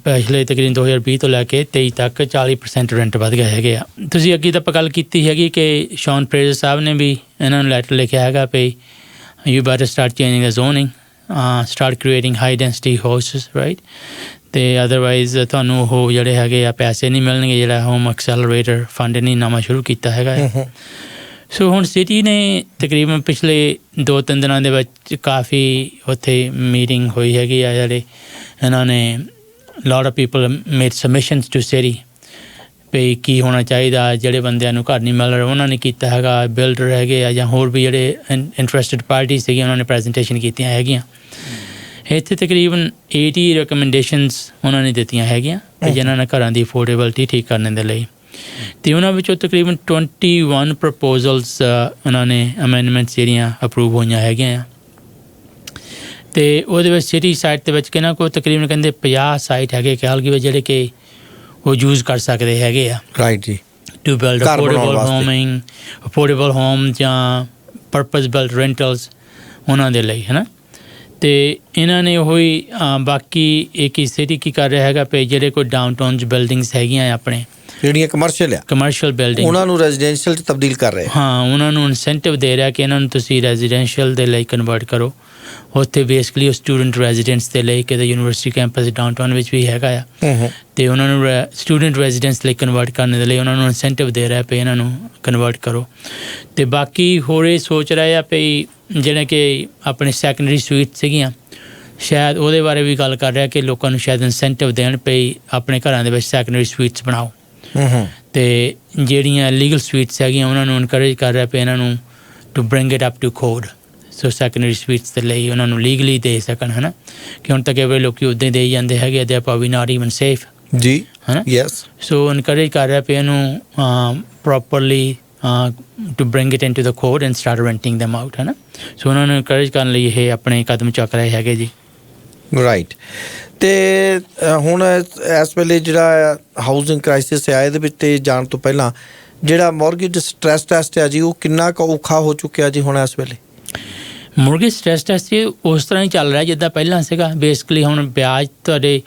ਪਿਛਲੇ ਤਕਰੀਬਨ 2020 ਤੋਂ ਲੈ ਕੇ 23 ਤੱਕ 40% ਰੈਂਟ ਵੱਧ ਗਏ ਹੈਗੇ ਆ। ਤੁਸੀਂ ਅੱਗੇ ਤਾਂ ਆਪਾਂ ਗੱਲ ਕੀਤੀ ਹੈਗੀ ਕਿ ਸ਼ੌਨ ਫਰੇਜ਼ਰ ਸਾਹਿਬ ਨੇ ਵੀ ਇਹਨਾਂ ਨੂੰ ਲੈਟਰ ਲਿਖਿਆ ਹੈਗਾ ਵੀ you better start changing the zoning, start creating high density houses, right. ਅਤੇ ਅਦਰਵਾਈਜ਼ ਤੁਹਾਨੂੰ ਉਹ ਜਿਹੜੇ ਹੈਗੇ ਆ ਪੈਸੇ ਨਹੀਂ ਮਿਲਣਗੇ, ਜਿਹੜਾ ਹੋਮ ਐਕਸੈਲਰੇਟਰ ਫੰਡ ਨਹੀਂ ਨਵਾਂ ਸ਼ੁਰੂ ਕੀਤਾ ਹੈਗਾ। ਸੋ ਹੁਣ ਸਿਟੀ ਨੇ ਤਕਰੀਬਨ ਪਿਛਲੇ 2-3 ਦਿਨਾਂ ਦੇ ਵਿੱਚ ਕਾਫੀ ਉੱਥੇ ਮੀਟਿੰਗ ਹੋਈ ਹੈਗੀ ਆ, ਜਿਹੜੇ ਇਹਨਾਂ ਨੇ lot of people made submissions to city ਵੀ ਕੀ ਹੋਣਾ ਚਾਹੀਦਾ, ਜਿਹੜੇ ਬੰਦਿਆਂ ਨੂੰ ਘਰ ਨਹੀਂ ਮਿਲ ਰਿਹਾ ਉਹਨਾਂ ਨੇ ਕੀਤਾ ਹੈਗਾ, ਬਿਲਡਰ ਹੈਗੇ ਆ ਜਾਂ ਹੋਰ ਵੀ ਜਿਹੜੇ ਇੰਟਰਸਟਿਡ ਪਾਰਟੀ ਸੀਗੀਆਂ ਉਹਨਾਂ ਨੇ ਪ੍ਰੈਜੈਂਟੇਸ਼ਨ ਕੀਤੀਆਂ ਹੈਗੀਆਂ। ਇੱਥੇ ਤਕਰੀਬਨ 80 ਰਿਕਮੈਂਡੇਸ਼ਨਸ ਉਹਨਾਂ ਨੇ ਦਿੱਤੀਆਂ ਹੈਗੀਆਂ ਜਿਨ੍ਹਾਂ ਨੇ ਘਰਾਂ ਦੀ ਅਫੋਰਡੇਬਿਲਟੀ ਠੀਕ ਕਰਨ ਦੇ ਲਈ। ਅਤੇ ਉਹਨਾਂ ਵਿੱਚੋਂ ਤਕਰੀਬਨ 21 ਪ੍ਰਪੋਜ਼ਲਸ ਉਹਨਾਂ ਨੇ ਅਮੈਂਡਮੈਂਟਸ ਜਿਹੜੀਆਂ ਅਪਰੂਵ ਹੋਈਆਂ ਹੈਗੀਆਂ ਆ। ਅਤੇ ਉਹਦੇ ਵਿੱਚ ਸਿਟੀ ਸਾਈਟ ਦੇ ਵਿੱਚ ਕਿਹਨਾਂ ਕੋਲ ਤਕਰੀਬਨ ਕਹਿੰਦੇ 50 ਸਾਈਟ ਹੈਗੇ ਕੈਲਗਰੀ ਵਿੱਚ ਜਿਹੜੇ ਕਿ ਉਹ ਯੂਜ਼ ਕਰ ਸਕਦੇ ਹੈਗੇ ਆ, ਰਾਈਟ ਜੀ, ਟੂ ਬਿਲਡ ਅਫੋਰਡੇਬਲ ਹੋਮ ਜਾਂ ਪਰਪਸ ਬਿਲਡ ਰੈਂਟਲਸ ਉਹਨਾਂ ਦੇ ਲਈ, ਹੈ ਨਾ। ਅਤੇ ਇਹਨਾਂ ਨੇ ਉਹੀ ਬਾਕੀ ਇੱਕ ਹੀ ਸਿਟੀ ਕੀ ਕਰ ਰਿਹਾ ਹੈਗਾ ਵੀ ਜਿਹੜੇ ਕੋਈ ਡਾਊਨਟਾਊਨ 'ਚ ਬਿਲਡਿੰਗਸ ਹੈਗੀਆਂ ਆਪਣੇ ਜਿਹੜੀਆਂ ਕਮਰਸ਼ੀਅਲ ਬਿਲਡਿੰਗ ਉਹਨਾਂ ਨੂੰ ਰੈਜ਼ੀਡੈਂਸ਼ੀਅਲ 'ਚ ਤਬਦੀਲ ਕਰ ਰਹੇ। ਹਾਂ, ਉਹਨਾਂ ਨੂੰ ਇਨਸੈਂਟਿਵ ਦੇ ਰਿਹਾ ਕਿ ਇਹਨਾਂ ਨੂੰ ਤੁਸੀਂ ਰੈਜ਼ੀਡੈਂਸ਼ੀਅਲ ਦੇ ਲਈ ਕਨਵਰਟ ਕਰੋ। ਉੱਥੇ ਬੇਸਿਕਲੀ ਉਹ ਸਟੂਡੈਂਟ ਰੈਜ਼ੀਡੈਂਸ ਦੇ ਲਈ ਕਿਤੇ ਯੂਨੀਵਰਸਿਟੀ ਕੈਂਪਸ ਡਾਊਨਟਾਊਨ ਵਿੱਚ ਵੀ ਹੈਗਾ ਆ, ਅਤੇ ਉਹਨਾਂ ਨੂੰ ਸਟੂਡੈਂਟ ਰੈਜ਼ੀਡੈਂਸ ਲਈ ਕਨਵਰਟ ਕਰਨ ਦੇ ਲਈ ਉਹਨਾਂ ਨੂੰ ਇਨਸੈਂਟਿਵ ਦੇ ਰਿਹਾ ਪਈ ਇਹਨਾਂ ਨੂੰ ਕਨਵਰਟ ਕਰੋ। ਅਤੇ ਬਾਕੀ ਹੋਰ ਇਹ ਸੋਚ ਰਹੇ ਆ ਪਈ ਜਿਹੜੇ ਕਿ ਆਪਣੇ ਸੈਕੰਡਰੀ ਸਵੀਟ ਸੀਗੀਆਂ ਸ਼ਾਇਦ ਉਹਦੇ ਬਾਰੇ ਵੀ ਗੱਲ ਕਰ ਰਿਹਾ ਕਿ ਲੋਕਾਂ ਨੂੰ ਸ਼ਾਇਦ ਇਨਸੈਂਟਿਵ ਦੇਣ ਪਈ ਆਪਣੇ ਘਰਾਂ ਦੇ ਵਿੱਚ ਸੈਕੰਡਰੀ ਸਵੀਟਸ ਬਣਾਓ। ਅਤੇ ਜਿਹੜੀਆਂ ਲੀਗਲ ਸਵੀਟਸ ਹੈਗੀਆਂ ਉਹਨਾਂ ਨੂੰ ਇਨਕਰੇਜ ਕਰ ਰਿਹਾ ਪਈ ਇਹਨਾਂ ਨੂੰ to bring it up to code. So secondary suites ਦੇ ਲਈ ਉਹਨਾਂ ਨੂੰ ਲੀਗਲੀ ਦੇ ਸਕਣ, ਹੈ ਨਾ, ਕਿ ਹੁਣ ਤੱਕ ਇਹ ਲੋਕ ਉੱਦਾਂ ਹੀ ਦੇ ਜਾਂਦੇ ਹੈਗੇ ਦੇ ਪ੍ਰੋਬਬਲੀ ਨਾਟ ਈਵਨ ਸੇਫ ਜੀ, ਹੈ ਨਾ। ਸੋ ਇਨਕਰੇਜ ਕਰ ਰਿਹਾ ਪਈ ਇਹਨੂੰ properly to bring it into the code and start renting them out, ਹੈ ਨਾ। ਸੋ ਉਹਨਾਂ ਨੂੰ ਇਨਕਰੇਜ ਕਰਨ ਲਈ ਇਹ ਆਪਣੇ ਕਦਮ ਚੁੱਕ ਰਹੇ ਹੈਗੇ ਜੀ। ਰਾਈਟ। ਅਤੇ ਹੁਣ ਇਸ ਵੇਲੇ ਜਿਹੜਾ ਹਾਊਸਿੰਗ ਕ੍ਰਾਈਸਿਸ ਆ, ਇਹਦੇ ਵਿੱਚ ਤੇ ਜਾਣ ਤੋਂ ਪਹਿਲਾਂ ਜਿਹੜਾ ਮੌਰਗੇਜ ਸਟ੍ਰੈਸ ਟੈਸਟ ਆ ਜੀ, ਉਹ ਕਿੰਨਾ ਕੁ ਔਖਾ ਹੋ ਚੁੱਕਿਆ ਜੀ ਹੁਣ ਇਸ ਵੇਲੇ? ਮੌਰਗੇਜ ਸਟ੍ਰੈਸ ਟੈਸਟ ਉਸ ਤਰ੍ਹਾਂ ਹੀ ਚੱਲ ਰਿਹਾ ਜਿੱਦਾਂ ਪਹਿਲਾਂ ਸੀਗਾ। ਬੇਸਿਕਲੀ ਹੁਣ ਵਿਆਜ ਤੁਹਾਡੇ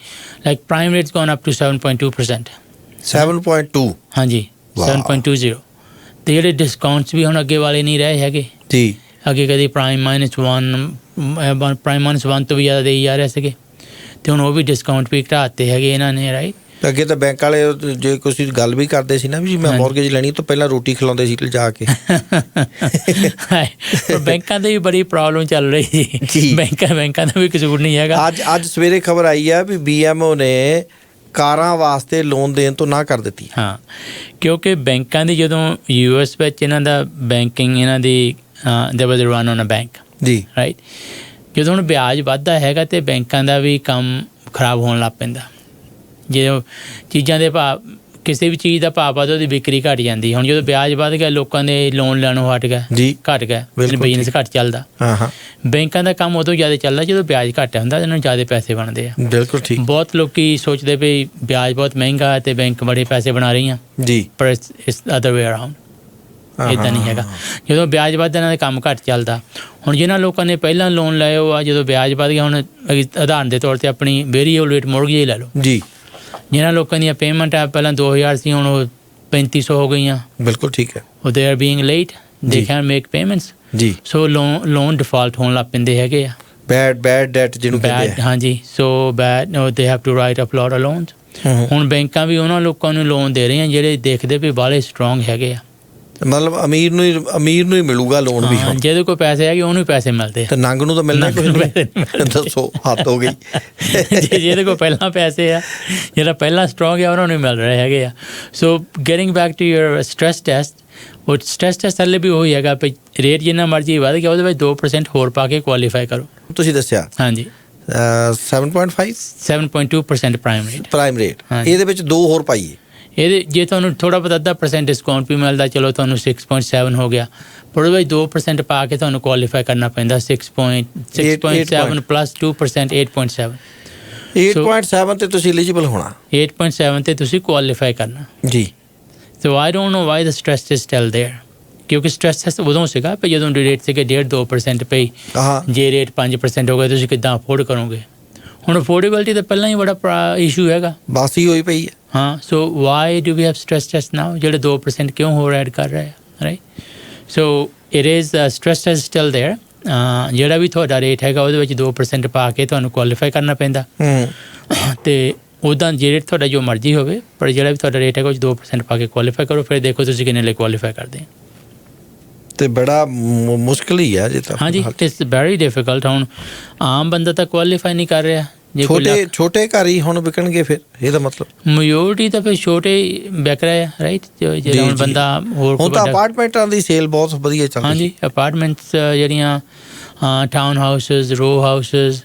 like prime rates gone up to 7.2%। 7.2? ਹਾਂਜੀ, 7.20। ਅਤੇ ਜਿਹੜੇ ਡਿਸਕਾਊਂਟਸ ਵੀ ਹੁਣ ਅੱਗੇ ਵਾਲੇ ਨਹੀਂ ਰਹੇ ਹੈਗੇ ਜੀ। ਅੱਗੇ ਕਦੇ ਪ੍ਰਾਈਮ -1 ਤੋਂ ਵੀ ਜ਼ਿਆਦਾ ਦੇਈ ਜਾ ਰਹੇ ਸੀਗੇ, ਅਤੇ ਹੁਣ ਉਹ ਵੀ ਡਿਸਕਾਊਂਟ ਵੀ ਘਟਾ ਦਿੱਤੇ ਹੈਗੇ ਇਹਨਾਂ ਨੇ, ਰਾਈਟ। ਅੱਗੇ ਤਾਂ ਬੈਂਕ ਵਾਲੇ ਜੇ ਤੁਸੀਂ ਗੱਲ ਵੀ ਕਰਦੇ ਸੀ ਨਾ ਵੀ ਮੈਂ ਮੌਰਗੇਜ ਲੈਣੀ, ਤੋਂ ਪਹਿਲਾਂ ਰੋਟੀ ਖਿਲਾਉਂਦੇ ਸੀ ਲਿਜਾ ਕੇ। ਪਰ ਬੈਂਕਾਂ ਦੀ ਵੀ ਬੜੀ ਪ੍ਰੋਬਲਮ ਚੱਲ ਰਹੀ ਜੀ। ਬੈਂਕਾਂ ਦਾ ਵੀ ਕਸੂਰ ਨਹੀਂ ਹੈਗਾ। ਅੱਜ ਸਵੇਰੇ ਖਬਰ ਆਈ ਆ ਵੀ BMO ਨੇ ਕਾਰਾਂ ਵਾਸਤੇ ਲੋਨ ਦੇਣ ਤੋਂ ਨਾ ਕਰ ਦਿੱਤੀ। ਹਾਂ, ਕਿਉਂਕਿ ਬੈਂਕਾਂ ਦੀ ਜਦੋਂ US ਵਿੱਚ ਇਹਨਾਂ ਦਾ ਬੈਂਕਿੰਗ ਇਹਨਾਂ ਦੀ there was a run on a bank ਜੀ, ਰਾਈਟ। ਜਦੋਂ ਹੁਣ ਵਿਆਜ ਵੱਧਦਾ ਹੈਗਾ ਅਤੇ ਬੈਂਕਾਂ ਦਾ ਵੀ ਕੰਮ ਖਰਾਬ ਹੋਣ ਲੱਗ ਪੈਂਦਾ। ਜਦੋਂ ਚੀਜ਼ਾਂ ਦੇ ਭਾਅ, ਕਿਸੇ ਵੀ ਚੀਜ਼ ਦਾ ਭਾਅ ਵੱਧ, ਉਹਦੀ ਵਿਕਰੀ ਘੱਟ ਜਾਂਦੀ। ਹੁਣ ਜਦੋਂ ਵਿਆਜ ਵੱਧ ਗਿਆ, ਲੋਕਾਂ ਦੇ ਲੋਨ ਲੈਣੋਂ ਹਟ ਗਿਆ ਜੀ, ਘੱਟ ਗਿਆ, ਬਿਜ਼ਨਸ ਘੱਟ ਚੱਲਦਾ। ਬੈਂਕਾਂ ਦਾ ਕੰਮ ਉਦੋਂ ਜ਼ਿਆਦਾ ਚੱਲਦਾ ਜਦੋਂ ਵਿਆਜ ਘੱਟ ਹੁੰਦਾ, ਇਹਨਾਂ ਨੂੰ ਜ਼ਿਆਦਾ ਪੈਸੇ ਬਣਦੇ ਆ। ਬਿਲਕੁਲ ਠੀਕ। ਬਹੁਤ ਲੋਕੀ ਸੋਚਦੇ ਵੀ ਵਿਆਜ ਬਹੁਤ ਮਹਿੰਗਾ ਅਤੇ ਬੈਂਕ ਬੜੇ ਪੈਸੇ ਬਣਾ ਰਹੀਆਂ ਜੀ, ਪਰ ਇਟਸ ਅਦਰ ਵੇ ਅਰਾਊਂਡ। ਇੱਦਾਂ ਨਹੀਂ ਹੈਗਾ। ਜਦੋਂ ਵਿਆਜ ਵੱਧਦਾ ਇਹਨਾਂ ਦਾ ਕੰਮ ਘੱਟ ਚੱਲਦਾ। ਹੁਣ ਜਿਹਨਾਂ ਲੋਕਾਂ ਨੇ ਪਹਿਲਾਂ ਲੋਨ ਲਏ ਉਹ ਆ, ਜਦੋਂ ਵਿਆਜ ਵੱਧ ਗਿਆ, ਹੁਣ ਉਦਾਹਰਨ ਦੇ ਤੌਰ 'ਤੇ ਆਪਣੀ ਵੇਰੀਏਬਲ ਰੇਟ ਮੌਰਗੇਜ ਲੈ ਲਓ ਜੀ। ਜਿਹਨਾਂ ਲੋਕਾਂ ਦੀਆਂ ਪੇਮੈਂਟ ਆ ਪਹਿਲਾਂ 2000 ਸੀ, ਹੁਣ ਉਹ 3500 ਹੋ ਗਈਆਂ। ਬਿਲਕੁਲ ਠੀਕ ਹੈ। ਉਹ they are being late, they can make payments ਜੀ। ਸੋ ਲੋਨ ਡਿਫਾਲਟ ਹੋਣ ਲੱਗ ਪੈਂਦੇ ਹੈਗੇ ਆ। ਬੈਡ ਡੈਟ ਜਿਹਨੂੰ ਕਹਿੰਦੇ ਆ। ਹਾਂਜੀ, so bad they have to write up lot a loans. ਹੁਣ ਬੈਂਕਾਂ ਵੀ ਉਹਨਾਂ ਲੋਕਾਂ ਨੂੰ ਲੋਨ ਦੇ ਰਹੀਆਂ ਜਿਹੜੇ ਦੇਖਦੇ ਵੀ ਬਾਹਲੇ ਸਟਰੋਂਗ ਹੈਗੇ ਆ। ਮਤਲਬ ਅਮੀਰ ਨੂੰ ਹੀ ਮਿਲੂਗਾ ਲੋਨ ਵੀ। ਜਿਹਦੇ ਕੋਲ ਪੈਸੇ ਹੈਗੇ ਉਹਨੂੰ ਹੀ ਪੈਸੇ ਮਿਲਦੇ ਆ, ਨੰਗ ਨੂੰ ਤਾਂ ਮਿਲਣਾ ਕੁਝ ਨਹੀਂ। ਦੱਸੋ, ਹੱਦ ਹੋ ਗਈ। ਜਿਹਦੇ ਕੋਲ ਪਹਿਲਾਂ ਪੈਸੇ ਆ, ਜਿਹੜਾ ਪਹਿਲਾਂ ਸਟਰੋਂਗ ਆ, ਉਹਨਾਂ ਨੂੰ ਮਿਲ ਰਹੇ ਹੈਗੇ ਆ। So getting back to your stress test, ਉਹ ਸਟ੍ਰੈਸ ਟੈਸਟ ਥੱਲੇ ਵੀ ਉਹੀ ਹੈਗਾ ਵੀ ਰੇਟ ਜਿੰਨਾ ਮਰਜ਼ੀ ਵੱਧ ਗਿਆ, ਉਹਦੇ ਵਿੱਚ 2% ਹੋਰ ਪਾ ਕੇ ਕੁਆਲੀਫਾਈ ਕਰੋ। ਤੁਸੀਂ ਦੱਸਿਆ ਹਾਂਜੀ 7.2% ਪ੍ਰਾਈਮ ਰੇਟ। ਇਹਦੇ ਵਿੱਚ 2 ਹੋਰ ਪਾਈਏ। ਇਹਦੇ ਜੇ ਤੁਹਾਨੂੰ ਥੋੜ੍ਹਾ ਬਹੁਤ ਅੱਧਾ % ਡਿਸਕਾਊਂਟ ਵੀ ਮਿਲਦਾ, ਚਲੋ ਤੁਹਾਨੂੰ 6.7 ਹੋ ਗਿਆ, ਪਰ ਉਹਦੇ ਵਿੱਚ 2% ਪਾ ਕੇ ਤੁਹਾਨੂੰ ਕੁਆਲੀਫਾਈ ਕਰਨਾ ਪੈਂਦਾ। 6.7 ਪਲੱਸ 2% 8.7। 8.7 ਤੇ ਤੁਸੀਂ ਐਲੀਜੀਬਲ ਹੋਣਾ, 8.7 ਤੇ ਤੁਸੀਂ ਕੁਆਲੀਫਾਈ ਕਰਨਾ ਜੀ। So I don't know why the stress is still there, ਕਿਉਂਕਿ ਸਟ੍ਰੈਸ ਟੈਸਟ ਉਦੋਂ ਸੀਗਾ ਵੀ ਜਦੋਂ ਰੇਟ ਸੀਗੇ 1.5-2% ਪਈ। ਜੇ ਰੇਟ 5% ਹੋ ਗਿਆ, ਤੁਸੀਂ ਕਿੱਦਾਂ ਅਫੋਰਡ ਕਰੋਗੇ? ਹੁਣ ਅਫੋਰਡੇਬਿਲਿਟੀ ਤਾਂ ਪਹਿਲਾਂ ਹੀ ਬੜਾ ਇਸ਼ੂ ਹੈਗਾ, ਬਸ ਹੀ ਹੋਈ ਪਈ ਹੈ। ਹਾਂ, so why do we have stress test now, ਜਿਹੜੇ 2% ਕਿਉਂ ਹੋਰ ਐਡ ਕਰ ਰਹੇ ਆ, right. So it is stress test still there. ਜਿਹੜਾ ਵੀ ਤੁਹਾਡਾ ਰੇਟ ਹੈਗਾ ਉਹਦੇ ਵਿੱਚ 2% ਪਾ ਕੇ ਤੁਹਾਨੂੰ ਕੁਆਲੀਫਾਈ ਕਰਨਾ ਪੈਂਦਾ। ਅਤੇ ਉੱਦਾਂ ਜੇ ਰੇਟ ਤੁਹਾਡਾ ਜੋ ਮਰਜ਼ੀ ਹੋਵੇ, ਪਰ ਜਿਹੜਾ ਵੀ ਤੁਹਾਡਾ ਰੇਟ ਹੈਗਾ ਉਹ 'ਚ 2% ਪਾ ਕੇ ਕੁਆਲੀਫਾਈ ਕਰੋ, ਫਿਰ ਦੇਖੋ ਤੁਸੀਂ ਕਿੰਨੇ ਲਈ ਕੁਆਲੀਫਾਈ ਕਰਦੇ। ਅਤੇ ਬੜਾ ਮੁਸ਼ਕਿਲ ਹੀ ਹੈ ਜੇ ਤਾਂ। ਹਾਂਜੀ, ਇਟ ਇਜ਼ ਵੈਰੀ ਡਿਫੀਕਲਟ। ਹੁਣ ਆਮ ਬੰਦਾ ਤਾਂ ਕੁਆਲੀਫਾਈ ਨਹੀਂ ਕਰ ਰਿਹਾ। ਛੋਟੇ ਘਰ ਹੀ ਹੁਣ ਵਿਕਣਗੇ ਫਿਰ, ਇਹਦਾ ਮਤਲਬ ਮੈਜੋਰਟੀ ਤਾਂ ਫਿਰ ਛੋਟੇ ਵਿਕ ਰਹੇ ਆ, ਰਾਈਟ। ਜਿਹੜਾ ਹੁਣ ਬੰਦਾ ਹੁਣ ਤਾਂ ਅਪਾਰਟਮੈਂਟਾਂ ਦੀ ਸੇਲ ਬਹੁਤ ਵਧੀਆ ਚੱਲਦੀ। ਹਾਂਜੀ, ਅਪਾਰਟਮੈਂਟਸ ਜਿਹੜੀਆਂ ਟਾਊਨ ਹਾਊਸਿਸ, ਰੋ ਹਾਊਸਿਸ।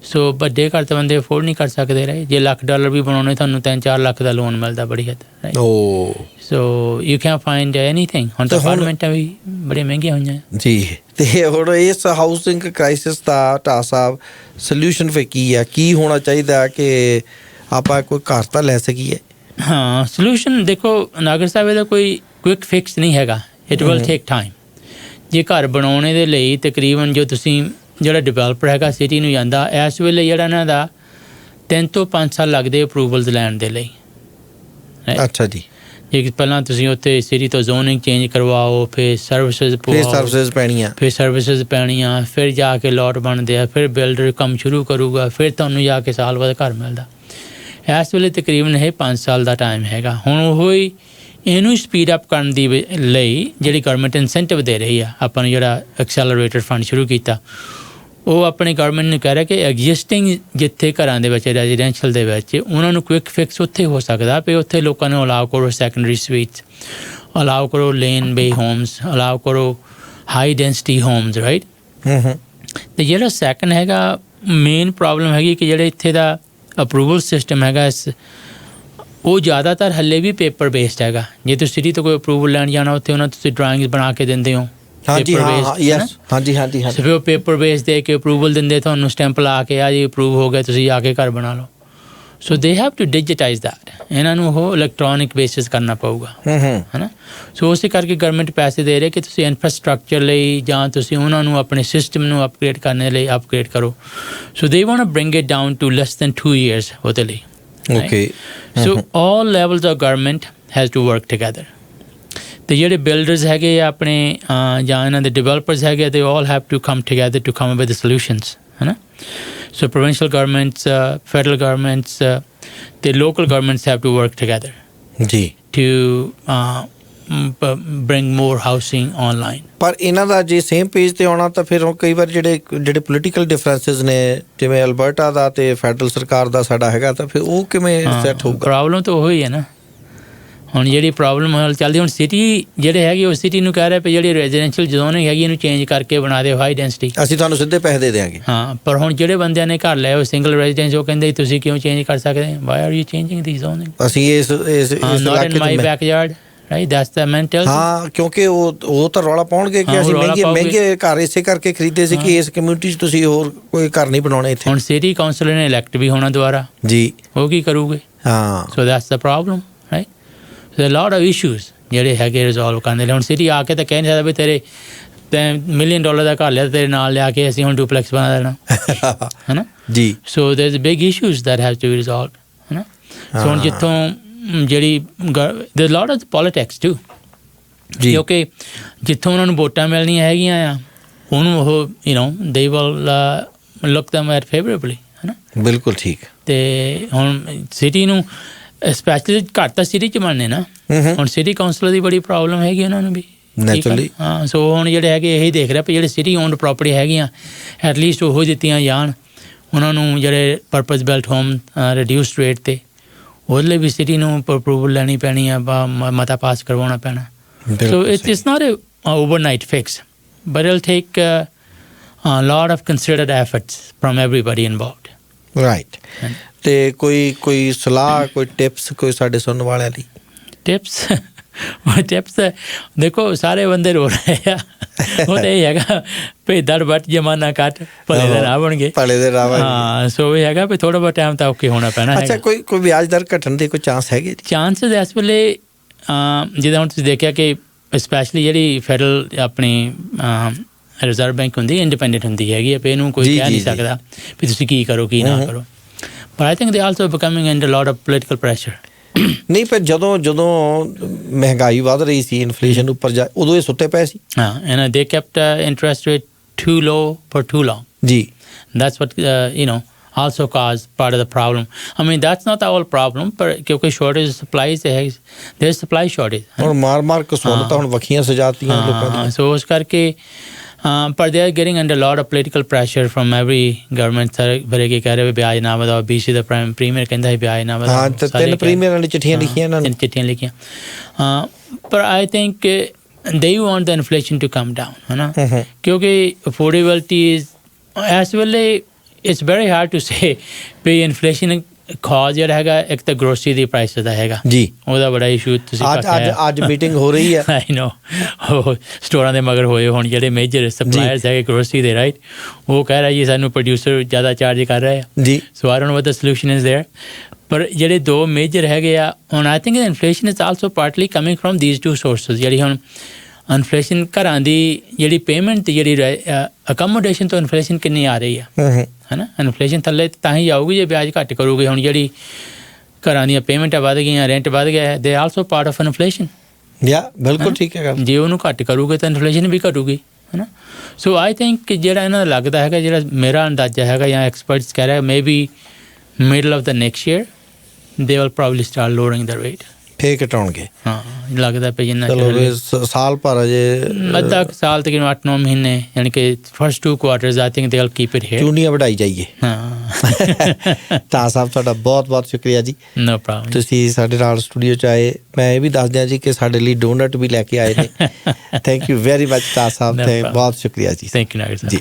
ਸੋ ਵੱਡੇ ਘਰ ਤਾਂ ਬੰਦੇ ਅਫੋਰਡ ਨਹੀਂ ਕਰ ਸਕਦੇ, ਰਾਈਟ। ਜੇ $1,00,000 ਵੀ ਬਣਾਉਣੇ, ਤੁਹਾਨੂੰ 3-4 ਲੱਖ ਦਾ ਲੋਨ ਮਿਲਦਾ ਬੜੀ ਹੱਦ, right. So you can find anything. ਹੁਣ ਤਾਂ ਅਪਾਰਟਮੈਂਟਾਂ ਵੀ ਬੜੀਆਂ ਮਹਿੰਗੀਆਂ ਹੋਈਆਂ ਜੀ। ਅਤੇ ਹੁਣ ਇਸ ਹਾਊਸਿੰਗ ਕ੍ਰਾਈਸਿਸ ਦਾ ਢਾਹ ਸਾਹਿਬ ਸਲਿਊਸ਼ਨ ਫਿਰ ਕੀ ਆ? ਕੀ ਹੋਣਾ ਚਾਹੀਦਾ ਕਿ ਆਪਾਂ ਕੋਈ ਘਰ ਤਾਂ ਲੈ ਸਕੀਏ? ਹਾਂ, ਸਲਿਊਸ਼ਨ ਦੇਖੋ ਨਾਗਰ ਸਾਹਿਬ, ਇਹਦਾ ਕੋਈ ਕੁਇਕ ਫਿਕਸ ਨਹੀਂ ਹੈਗਾ। It will take time. ਜੇ ਘਰ ਬਣਾਉਣੇ ਦੇ ਲਈ ਤਕਰੀਬਨ ਜੋ ਤੁਸੀਂ ਜਿਹੜਾ ਡਿਵੈਲਪਰ ਹੈਗਾ ਸਿਟੀ ਨੂੰ ਜਾਂਦਾ, ਇਸ ਵੇਲੇ ਜਿਹੜਾ ਇਹਨਾਂ ਦਾ 3 ਤੋਂ 5 ਸਾਲ ਲੱਗਦੇ ਅਪਰੂਵਲਸ ਲੈਣ ਦੇ ਲਈ। ਅੱਛਾ ਜੀ। ਜੇ ਪਹਿਲਾਂ ਤੁਸੀਂ ਉੱਥੇ ਸਿਟੀ ਤੋਂ ਜ਼ੋਨਿੰਗ ਚੇਂਜ ਕਰਵਾਓ, ਫਿਰ ਸਰਵਿਸਿਜ਼ ਪੈਣੀਆਂ, ਫਿਰ ਜਾ ਕੇ ਲੋਟ ਬਣਦੇ ਆ, ਫਿਰ ਬਿਲਡਰ ਕੰਮ ਸ਼ੁਰੂ ਕਰੂਗਾ, ਫਿਰ ਤੁਹਾਨੂੰ ਜਾ ਕੇ ਸਾਲ ਬਾਅਦ ਘਰ ਮਿਲਦਾ। ਇਸ ਵੇਲੇ ਤਕਰੀਬਨ ਇਹ 5 ਸਾਲ ਦਾ ਟਾਈਮ ਹੈਗਾ। ਹੁਣ ਉਹ ਹੀ ਇਹਨੂੰ ਸਪੀਡ ਅਪ ਕਰਨ ਦੀ ਲਈ ਜਿਹੜੀ ਗਵਰਨਮੈਂਟ ਇਨਸੈਂਟਿਵ ਦੇ ਰਹੀ ਆ ਆਪਾਂ ਨੂੰ, ਜਿਹੜਾ ਐਕਸੈਲਰੇਟਰ ਫੰਡ ਸ਼ੁਰੂ ਕੀਤਾ, ਉਹ ਆਪਣੀ ਗਵਰਨਮੈਂਟ ਨੂੰ ਕਹਿ ਰਿਹਾ ਕਿ ਐਗਜ਼ਿਸਟਿੰਗ ਜਿੱਥੇ ਘਰਾਂ ਦੇ ਵਿੱਚ ਰੈਜ਼ੀਡੈਂਸ਼ੀਅਲ ਦੇ ਵਿੱਚ ਉਹਨਾਂ ਨੂੰ ਕੁਇਕ ਫਿਕਸ ਉੱਥੇ ਹੋ ਸਕਦਾ ਵੀ ਉੱਥੇ ਲੋਕਾਂ ਨੂੰ ਅਲਾਓ ਕਰੋ ਸੈਕੰਡਰੀ ਸਵੀਟਸ, ਅਲਾਓ ਕਰੋ ਲੇਨ ਬੇ ਹੋਮਸ, ਅਲਾਓ ਕਰੋ ਹਾਈ ਡੈਂਸਿਟੀ ਹੋਮਸ, ਰਾਈਟ। ਅਤੇ ਜਿਹੜਾ ਸੈਕੰਡ ਹੈਗਾ, ਮੇਨ ਪ੍ਰੋਬਲਮ ਹੈਗੀ ਕਿ ਜਿਹੜੇ ਇੱਥੇ ਦਾ ਅਪਰੂਵਲ ਸਿਸਟਮ ਹੈਗਾ, ਉਹ ਜ਼ਿਆਦਾਤਰ ਹੱਲੇ ਵੀ ਪੇਪਰ ਬੇਸਡ ਹੈਗਾ। ਜੇ ਤੁਸੀਂ ਸਿਟੀ ਤੋਂ ਕੋਈ ਅਪਰੂਵਲ ਲੈਣ ਜਾਣਾ, ਉੱਥੇ ਉਹਨਾਂ ਤੁਸੀਂ ਡਰਾਇੰਗਸ ਬਣਾ ਕੇ ਦਿੰਦੇ ਹੋ। ਹਾਂਜੀ ਹਾਂਜੀ ਫਿਰ ਉਹ ਪੇਪਰ ਬੇਸ ਦੇ ਕੇ ਅਪਰੂਵਲ ਦਿੰਦੇ ਤੁਹਾਨੂੰ, ਸਟੈਂਪ ਲਾ ਕੇ ਆ ਜੀ ਅਪਰੂਵ ਹੋ ਗਿਆ, ਤੁਸੀਂ ਆ ਕੇ ਘਰ ਬਣਾ ਲਓ। ਸੋ ਦੇ ਹੈਵ ਟੂ ਡਿਜੀਟਾਈਜ਼ ਦੈਟ। ਇਹਨਾਂ ਨੂੰ ਉਹ ਇਲੈਕਟ੍ਰੋਨਿਕ ਬੇਸਿਸ ਕਰਨਾ ਪਊਗਾ, ਹੈ ਨਾ। ਸੋ ਉਸੇ ਕਰਕੇ ਗਵਰਨਮੈਂਟ ਪੈਸੇ ਦੇ ਰਹੇ ਕਿ ਤੁਸੀਂ ਇਨਫਰਾਸਟਰਕਚਰ ਲਈ ਜਾਂ ਤੁਸੀਂ ਉਹਨਾਂ ਨੂੰ ਆਪਣੇ ਸਿਸਟਮ ਨੂੰ ਅਪਗ੍ਰੇਡ ਕਰਨ ਲਈ ਅਪਗ੍ਰੇਡ ਕਰੋ। So they want to bring it down to less than 2 years ਉਹਦੇ ਲਈ। Okay. So all levels of government has to work together. ਅਤੇ ਜਿਹੜੇ ਬਿਲਡਰਸ ਹੈਗੇ ਆ ਆਪਣੇ ਜਾਂ ਇਹਨਾਂ ਦੇ ਡਿਵੈਲਪਰਸ ਹੈਗੇ, they all have to come together to come up with solutions, ਹੈ ਨਾ। So provincial governments, federal governments, the local governments have to work together to bring more housing online. ਪਰ ਇਹਨਾਂ ਦਾ ਜੇ ਸੇਮ ਪੇਜ ਤੇ ਆਉਣਾ ਤਾਂ ਫਿਰ ਕਈ ਵਾਰ ਜਿਹੜੇ ਪੋਲੀਟੀਕਲ ਡਿਫਰੈਂਸਿਸ ਨੇ, ਜਿਵੇਂ ਅਲਬਰਟਾ ਦਾ ਤੇ ਫੈਡਰਲ ਸਰਕਾਰ ਦਾ ਸਾਡਾ ਹੈਗਾ, ਤਾਂ ਫਿਰ ਉਹ ਕਿਵੇਂ ਸੈੱਟ ਹੋਊਗਾ? ਪ੍ਰੋਬਲਮ ਤਾਂ ਉਹੀ ਹੈ ਨਾ। ਹੁਣ ਜਿਹੜੀ ਪ੍ਰੋਬਲਮ ਚੱਲਦੀ, ਹੁਣ ਸਿਟੀ ਜਿਹੜੇ ਹੈਗੇ ਉਹ ਸਿਟੀ ਨੂੰ ਕਹਿ ਰਹੇ ਵੀ ਜਿਹੜੀ ਰੈਜ਼ੀਡੈਂਸ਼ੀਅਲ ਜ਼ੋਨਿੰਗ ਹੈਗੀ ਇਹਨੂੰ ਚੇਂਜ ਕਰਕੇ ਬਣਾ ਦਿਓ ਹਾਈ ਡੈਂਸਿਟੀ, ਅਸੀਂ ਤੁਹਾਨੂੰ ਸਿੱਧੇ ਪੈਸੇ ਦੇ ਦਿਆਂਗੇ। ਹਾਂ, ਪਰ ਹੁਣ ਜਿਹੜੇ ਬੰਦਿਆਂ ਨੇ ਘਰ ਲਏ ਉਹ ਸਿੰਗਲ ਰੈਜ਼ੀਡੈਂਸ, ਉਹ ਕਹਿੰਦੇ ਤੁਸੀਂ ਕਿਉਂ ਚੇਂਜ ਕਰ ਸਕਦੇ? Why are you changing the zoning? ਅਸੀਂ is not in my backyard, right? That's the mental. ਹਾਂ, ਕਿਉਂਕਿ ਉਹ ਤਾਂ ਰੌਲਾ ਪਾਉਣਗੇ ਕਿ ਅਸੀਂ ਮਹਿੰਗੇ ਘਰ ਇਸੇ ਕਰਕੇ ਖਰੀਦੇ ਸੀ ਕਿ ਇਸ ਕਮਿਊਨਿਟੀ 'ਚ ਤੁਸੀਂ ਹੋਰ ਕੋਈ ਘਰ ਨਹੀਂ ਬਣਾਉਣੇ ਇੱਥੇ। ਹੁਣ ਸਿਟੀ ਕਾਉਂਸਲਰ ਨੇ ਇਲੈਕਟ ਵੀ ਹੋਣਾ ਦੁਬਾਰਾ ਜੀ, ਉਹ ਕੀ ਕਰੂਗੇ? ਹਾਂ, so that's the problem, right? So lot of issues ਜਿਹੜੇ ਹੈਗੇ ਰਿਜ਼ੋਲਵ ਕਰਨੇ ਲਈ। ਹੁਣ ਸਿਟੀ ਆ ਕੇ ਤਾਂ ਕਹਿ ਨਹੀਂ ਸਕਦਾ ਵੀ ਤੇਰੇ $1 million ਦਾ ਘਰ ਲਿਆ, ਤੇਰੇ ਨਾਲ ਲਿਆ ਕੇ ਅਸੀਂ ਹੁਣ ਡੁਪਲੈਕਸ ਬਣਾ ਦੇਣਾ, ਹੈ ਨਾ ਜੀ। So there is big issues that have to be resolved, ਹੈ ਨਾ। ਸੋ ਹੁਣ ਜਿੱਥੋਂ ਜਿਹੜੀ ਦੇਰ ਲੋਟ ਆਫ ਪੋਲੀਟਿਕਸ ਟੂ, ਕਿਉਂਕਿ ਜਿੱਥੋਂ ਉਹਨਾਂ ਨੂੰ ਵੋਟਾਂ ਮਿਲਣੀਆਂ ਹੈਗੀਆਂ ਆ, ਉਹਨੂੰ ਉਹ they will look them at favourably, ਹੈ ਨਾ। ਬਿਲਕੁਲ ਠੀਕ। ਅਤੇ ਹੁਣ ਸਿਟੀ ਨੂੰ ਸਪੈਸ਼ਲੀ ਘੱਟ ਤਾਂ ਸਿਟੀ 'ਚ ਬਣਨੇ ਨਾ। ਹੁਣ ਸਿਟੀ ਕਾਉਂਸਲਰ ਦੀ ਬੜੀ ਪ੍ਰੋਬਲਮ ਹੈਗੀ ਉਹਨਾਂ ਨੂੰ ਵੀ, ਨੈਚੁਰਲੀ। ਹਾਂ, ਸੋ ਹੁਣ ਜਿਹੜੇ ਹੈਗੇ ਇਹੀ ਦੇਖ ਰਿਹਾ ਵੀ ਜਿਹੜੇ ਸਿਟੀ ਓਨਡ ਪ੍ਰੋਪਰਟੀ ਹੈਗੀਆਂ ਐਟਲੀਸਟ ਉਹ ਦਿੱਤੀਆਂ ਜਾਣ ਉਹਨਾਂ ਨੂੰ, ਜਿਹੜੇ ਪਰਪਸ ਬਿਲਟ ਹੋਮ ਰਿਡਿਊਸਡ ਰੇਟ 'ਤੇ, ਉਹਦੇ ਲਈ ਵੀ ਸਿਟੀ ਨੂੰ ਅਪਰੂਵਲ ਲੈਣੀ ਪੈਣੀ ਆ, ਮਤਾ ਪਾਸ ਕਰਵਾਉਣਾ ਪੈਣਾ। So it's not A overnight fix, but it take lot of considered efforts from everybody involved, right. ਅਤੇ ਕੋਈ ਸਲਾਹ, ਕੋਈ ਟਿਪਸ ਕੋਈ ਸਾਡੇ ਸੁਣਨ ਵਾਲਿਆਂ ਲਈ? ਟਿਪਸ ਦੇਖੋ, ਸਾਰੇ ਬੰਦੇ ਰੋ ਰਹੇ ਆ। ਉਹ ਤਾਂ ਇਹ ਹੈਗਾ ਵੀ ਦੜ ਬੱਟ ਜ਼ਮਾਨਾ ਕੱਟ ਭਲੇ ਦੇ ਰਾਹ ਬਣਗੇ, ਭਲੇ ਦੇ ਰਾਹ। ਹਾਂ, ਸੋ ਇਹ ਹੈਗਾ ਵੀ ਥੋੜ੍ਹਾ ਬਹੁਤ ਟਾਈਮ ਤਾਂ ਔਖੇ ਹੋਣਾ ਪੈਣਾ। ਅੱਛਾ, ਕੋਈ ਵਿਆਜ ਦਰ ਘਟਣ ਦੇ ਕੋਈ ਚਾਂਸ ਹੈਗੇ? ਚਾਂਸਿਸ ਇਸ ਵੇਲੇ ਜਿੱਦਾਂ ਹੁਣ ਤੁਸੀਂ ਦੇਖਿਆ ਕਿ ਸਪੈਸ਼ਲੀ ਜਿਹੜੀ ਫੈਡਰਲ ਆਪਣੀ ਰਿਜ਼ਰਵ ਬੈਂਕ ਹੁੰਦੀ, ਇੰਡੀਪੈਂਡੈਂਟ ਹੁੰਦੀ ਹੈਗੀ ਆ, ਵੀ ਇਹਨੂੰ ਕੋਈ ਕਹਿ ਨਹੀਂ ਸਕਦਾ ਵੀ ਤੁਸੀਂ ਕੀ ਕਰੋ ਕੀ ਨਾ ਕਰੋ। But I think they also becoming under a lot of political pressure. ਨਹੀਂ, ਪਰ ਜਦੋਂ ਮਹਿੰਗਾਈ ਵੱਧ ਰਹੀ ਸੀ, ਇਨਫਲੇਸ਼ਨ ਉੱਪਰ ਜਾ, ਉਦੋਂ ਇਹ ਸੁੱਤੇ ਪਏ ਸੀ। ਹਾਂ, and they kept interest rate too low for too long. ਜੀ, that's what also caused part of the problem. I mean, that's not the whole problem, ਪਰ ਕਿਉਂਕਿ shortage of supplies ਹੈ, there is supply shortage. ਹੁਣ ਮਾਰ ਕੇ ਸੋਨ ਤਾਂ ਹੁਣ ਵੱਖੀਆਂ ਸਜਾਤੀਆਂ ਲੋਕਾਂ ਦੀਆਂ। ਸੋ ਉਸ ਕਰਕੇ ਪਰ they are getting under a lot of political pressure from every government. ਸਾਰੇ ਕੀ ਕਹਿ ਰਹੇ ਵੀ ਵਿਆਜ ਨਾ ਵਧਾਓ, BC ਦਾ ਪ੍ਰੀਮੀਅਰ ਕਹਿੰਦਾ ਹੈ ਵਿਆਜ ਨਾ ਵਧਾਓ। ਹਾਂ, 3 ਪ੍ਰੀਮੀਅਰਾਂ ਨੇ ਚਿੱਠੀਆਂ ਲਿਖੀਆਂ ਇਹਨਾਂ ਨੇ, ਚਿੱਠੀਆਂ ਲਿਖੀਆਂ। ਪਰ I think they want the inflation to come down, ਹੈ ਨਾ, ਕਿਉਂਕਿ affordability is ਇਸ ਵੇਲੇ it's very hard to say ਵੀ ਇਨਫਲੇਸ਼ਨ ਕਾਜ਼ ਜਿਹੜਾ ਹੈਗਾ, ਇੱਕ ਤਾਂ ਗਰੋਸਰੀ ਦੀ ਪ੍ਰਾਈਸ ਦਾ ਹੈਗਾ ਜੀ, ਉਹਦਾ ਬੜਾ ਇਸ਼ੂ ਤੁਸੀਂ ਅੱਜ ਮੀਟਿੰਗ ਹੋ ਰਹੀ ਹੈ। ਆਈ ਨੋ, ਉਹ ਸਟੋਰਾਂ ਦੇ ਮਗਰ ਹੋਏ ਹੁਣ ਜਿਹੜੇ ਮੇਜਰ ਸਪਲਾਇਰਸ ਹੈਗੇ ਗਰੋਸਰੀ ਦੇ, ਰਾਈਟ, ਉਹ ਕਹਿ ਰਿਹਾ ਜੀ ਸਾਨੂੰ ਪ੍ਰੋਡਿਊਸਰ ਜ਼ਿਆਦਾ ਚਾਰਜ ਕਰ ਰਹੇ ਆ ਜੀ। So I don't know what the solution is there. ਪਰ ਜਿਹੜੇ ਦੋ ਮੇਜਰ ਹੈਗੇ ਆ, ਹੁਣ I think inflation is also partly coming from these 2 sources. ਜਿਹੜੀ ਹੁਣ ਇਨਫਲੇਸ਼ਨ ਘਰਾਂ ਦੀ ਜਿਹੜੀ ਪੇਮੈਂਟ, ਜਿਹੜੀ ਅਕੋਮੋਡੇਸ਼ਨ ਤੋਂ ਇਨਫਲੇਸ਼ਨ ਕਿੰਨੀ ਆ ਰਹੀ ਆ, ਹੈ ਨਾ। ਇਨਫਲੇਸ਼ਨ ਥੱਲੇ ਤਾਂ ਹੀ ਆਊਗੀ ਜੇ ਵਿਆਜ ਘੱਟ ਕਰੂਗੇ। ਹੁਣ ਜਿਹੜੀ ਘਰਾਂ ਦੀਆਂ ਪੇਮੈਂਟਾਂ ਵੱਧ ਗਈਆਂ, ਰੈਂਟ ਵੱਧ ਗਿਆ, ਦੇ ਆਲਸੋ ਪਾਰਟ ਆਫ ਇਨਫਲੇਸ਼ਨ। ਬਿਲਕੁਲ ਠੀਕ ਹੈਗਾ। ਜੇ ਉਹਨੂੰ ਘੱਟ ਕਰੂਗੇ ਤਾਂ ਇਨਫਲੇਸ਼ਨ ਵੀ ਘਟੂਗੀ, ਹੈ ਨਾ। ਸੋ ਆਈ ਥਿੰਕ ਜਿਹੜਾ ਇਹਨਾਂ ਦਾ ਲੱਗਦਾ ਹੈਗਾ, ਜਿਹੜਾ ਮੇਰਾ ਅੰਦਾਜ਼ਾ ਹੈਗਾ ਜਾਂ ਐਕਸਪਰਟਸ ਕਹਿ ਰਿਹਾ, maybe middle of the next year they will probably start lowering the rate. ਫੇਰ ਘਟਾਉਣਗੇ? ਹਾਂ, ਲੱਗਦਾ ਪਈ ਜਿੰਨਾ ਸਾਲ ਭਰ ਅਜੇ ਅੱਧਾ ਸਾਲ ਤੱਕ 8-9 ਮਹੀਨੇ, ਯਾਨੀ ਕਿ first 2 quarters I think they will keep it here. ਚੂਨੀਆਂ ਵਧਾਈ ਜਾਈਏ। ਹਾਂ, ਤਾਂ ਸਾਹਿਬ ਤੁਹਾਡਾ ਬਹੁਤ ਬਹੁਤ ਸ਼ੁਕਰੀਆ ਜੀ। ਨੋ ਪ੍ਰੋਬਲਮ, ਤੁਸੀਂ ਸਾਡੇ ਨਾਲ ਸਟੂਡੀਓ 'ਚ ਆਏ। ਮੈਂ ਇਹ ਵੀ ਦੱਸ ਦਿਆਂ ਜੀ ਕਿ ਸਾਡੇ ਲਈ ਡੋਨਟ ਵੀ ਲੈ ਕੇ ਆਏ ਨੇ। ਥੈਂਕ ਯੂ ਵੈਰੀ ਮਚ ਤਾਂ ਸਾਹਿਬ, ਬਹੁਤ ਸ਼ੁਕਰੀਆ ਜੀ। Thank you Nagar Sahib ji.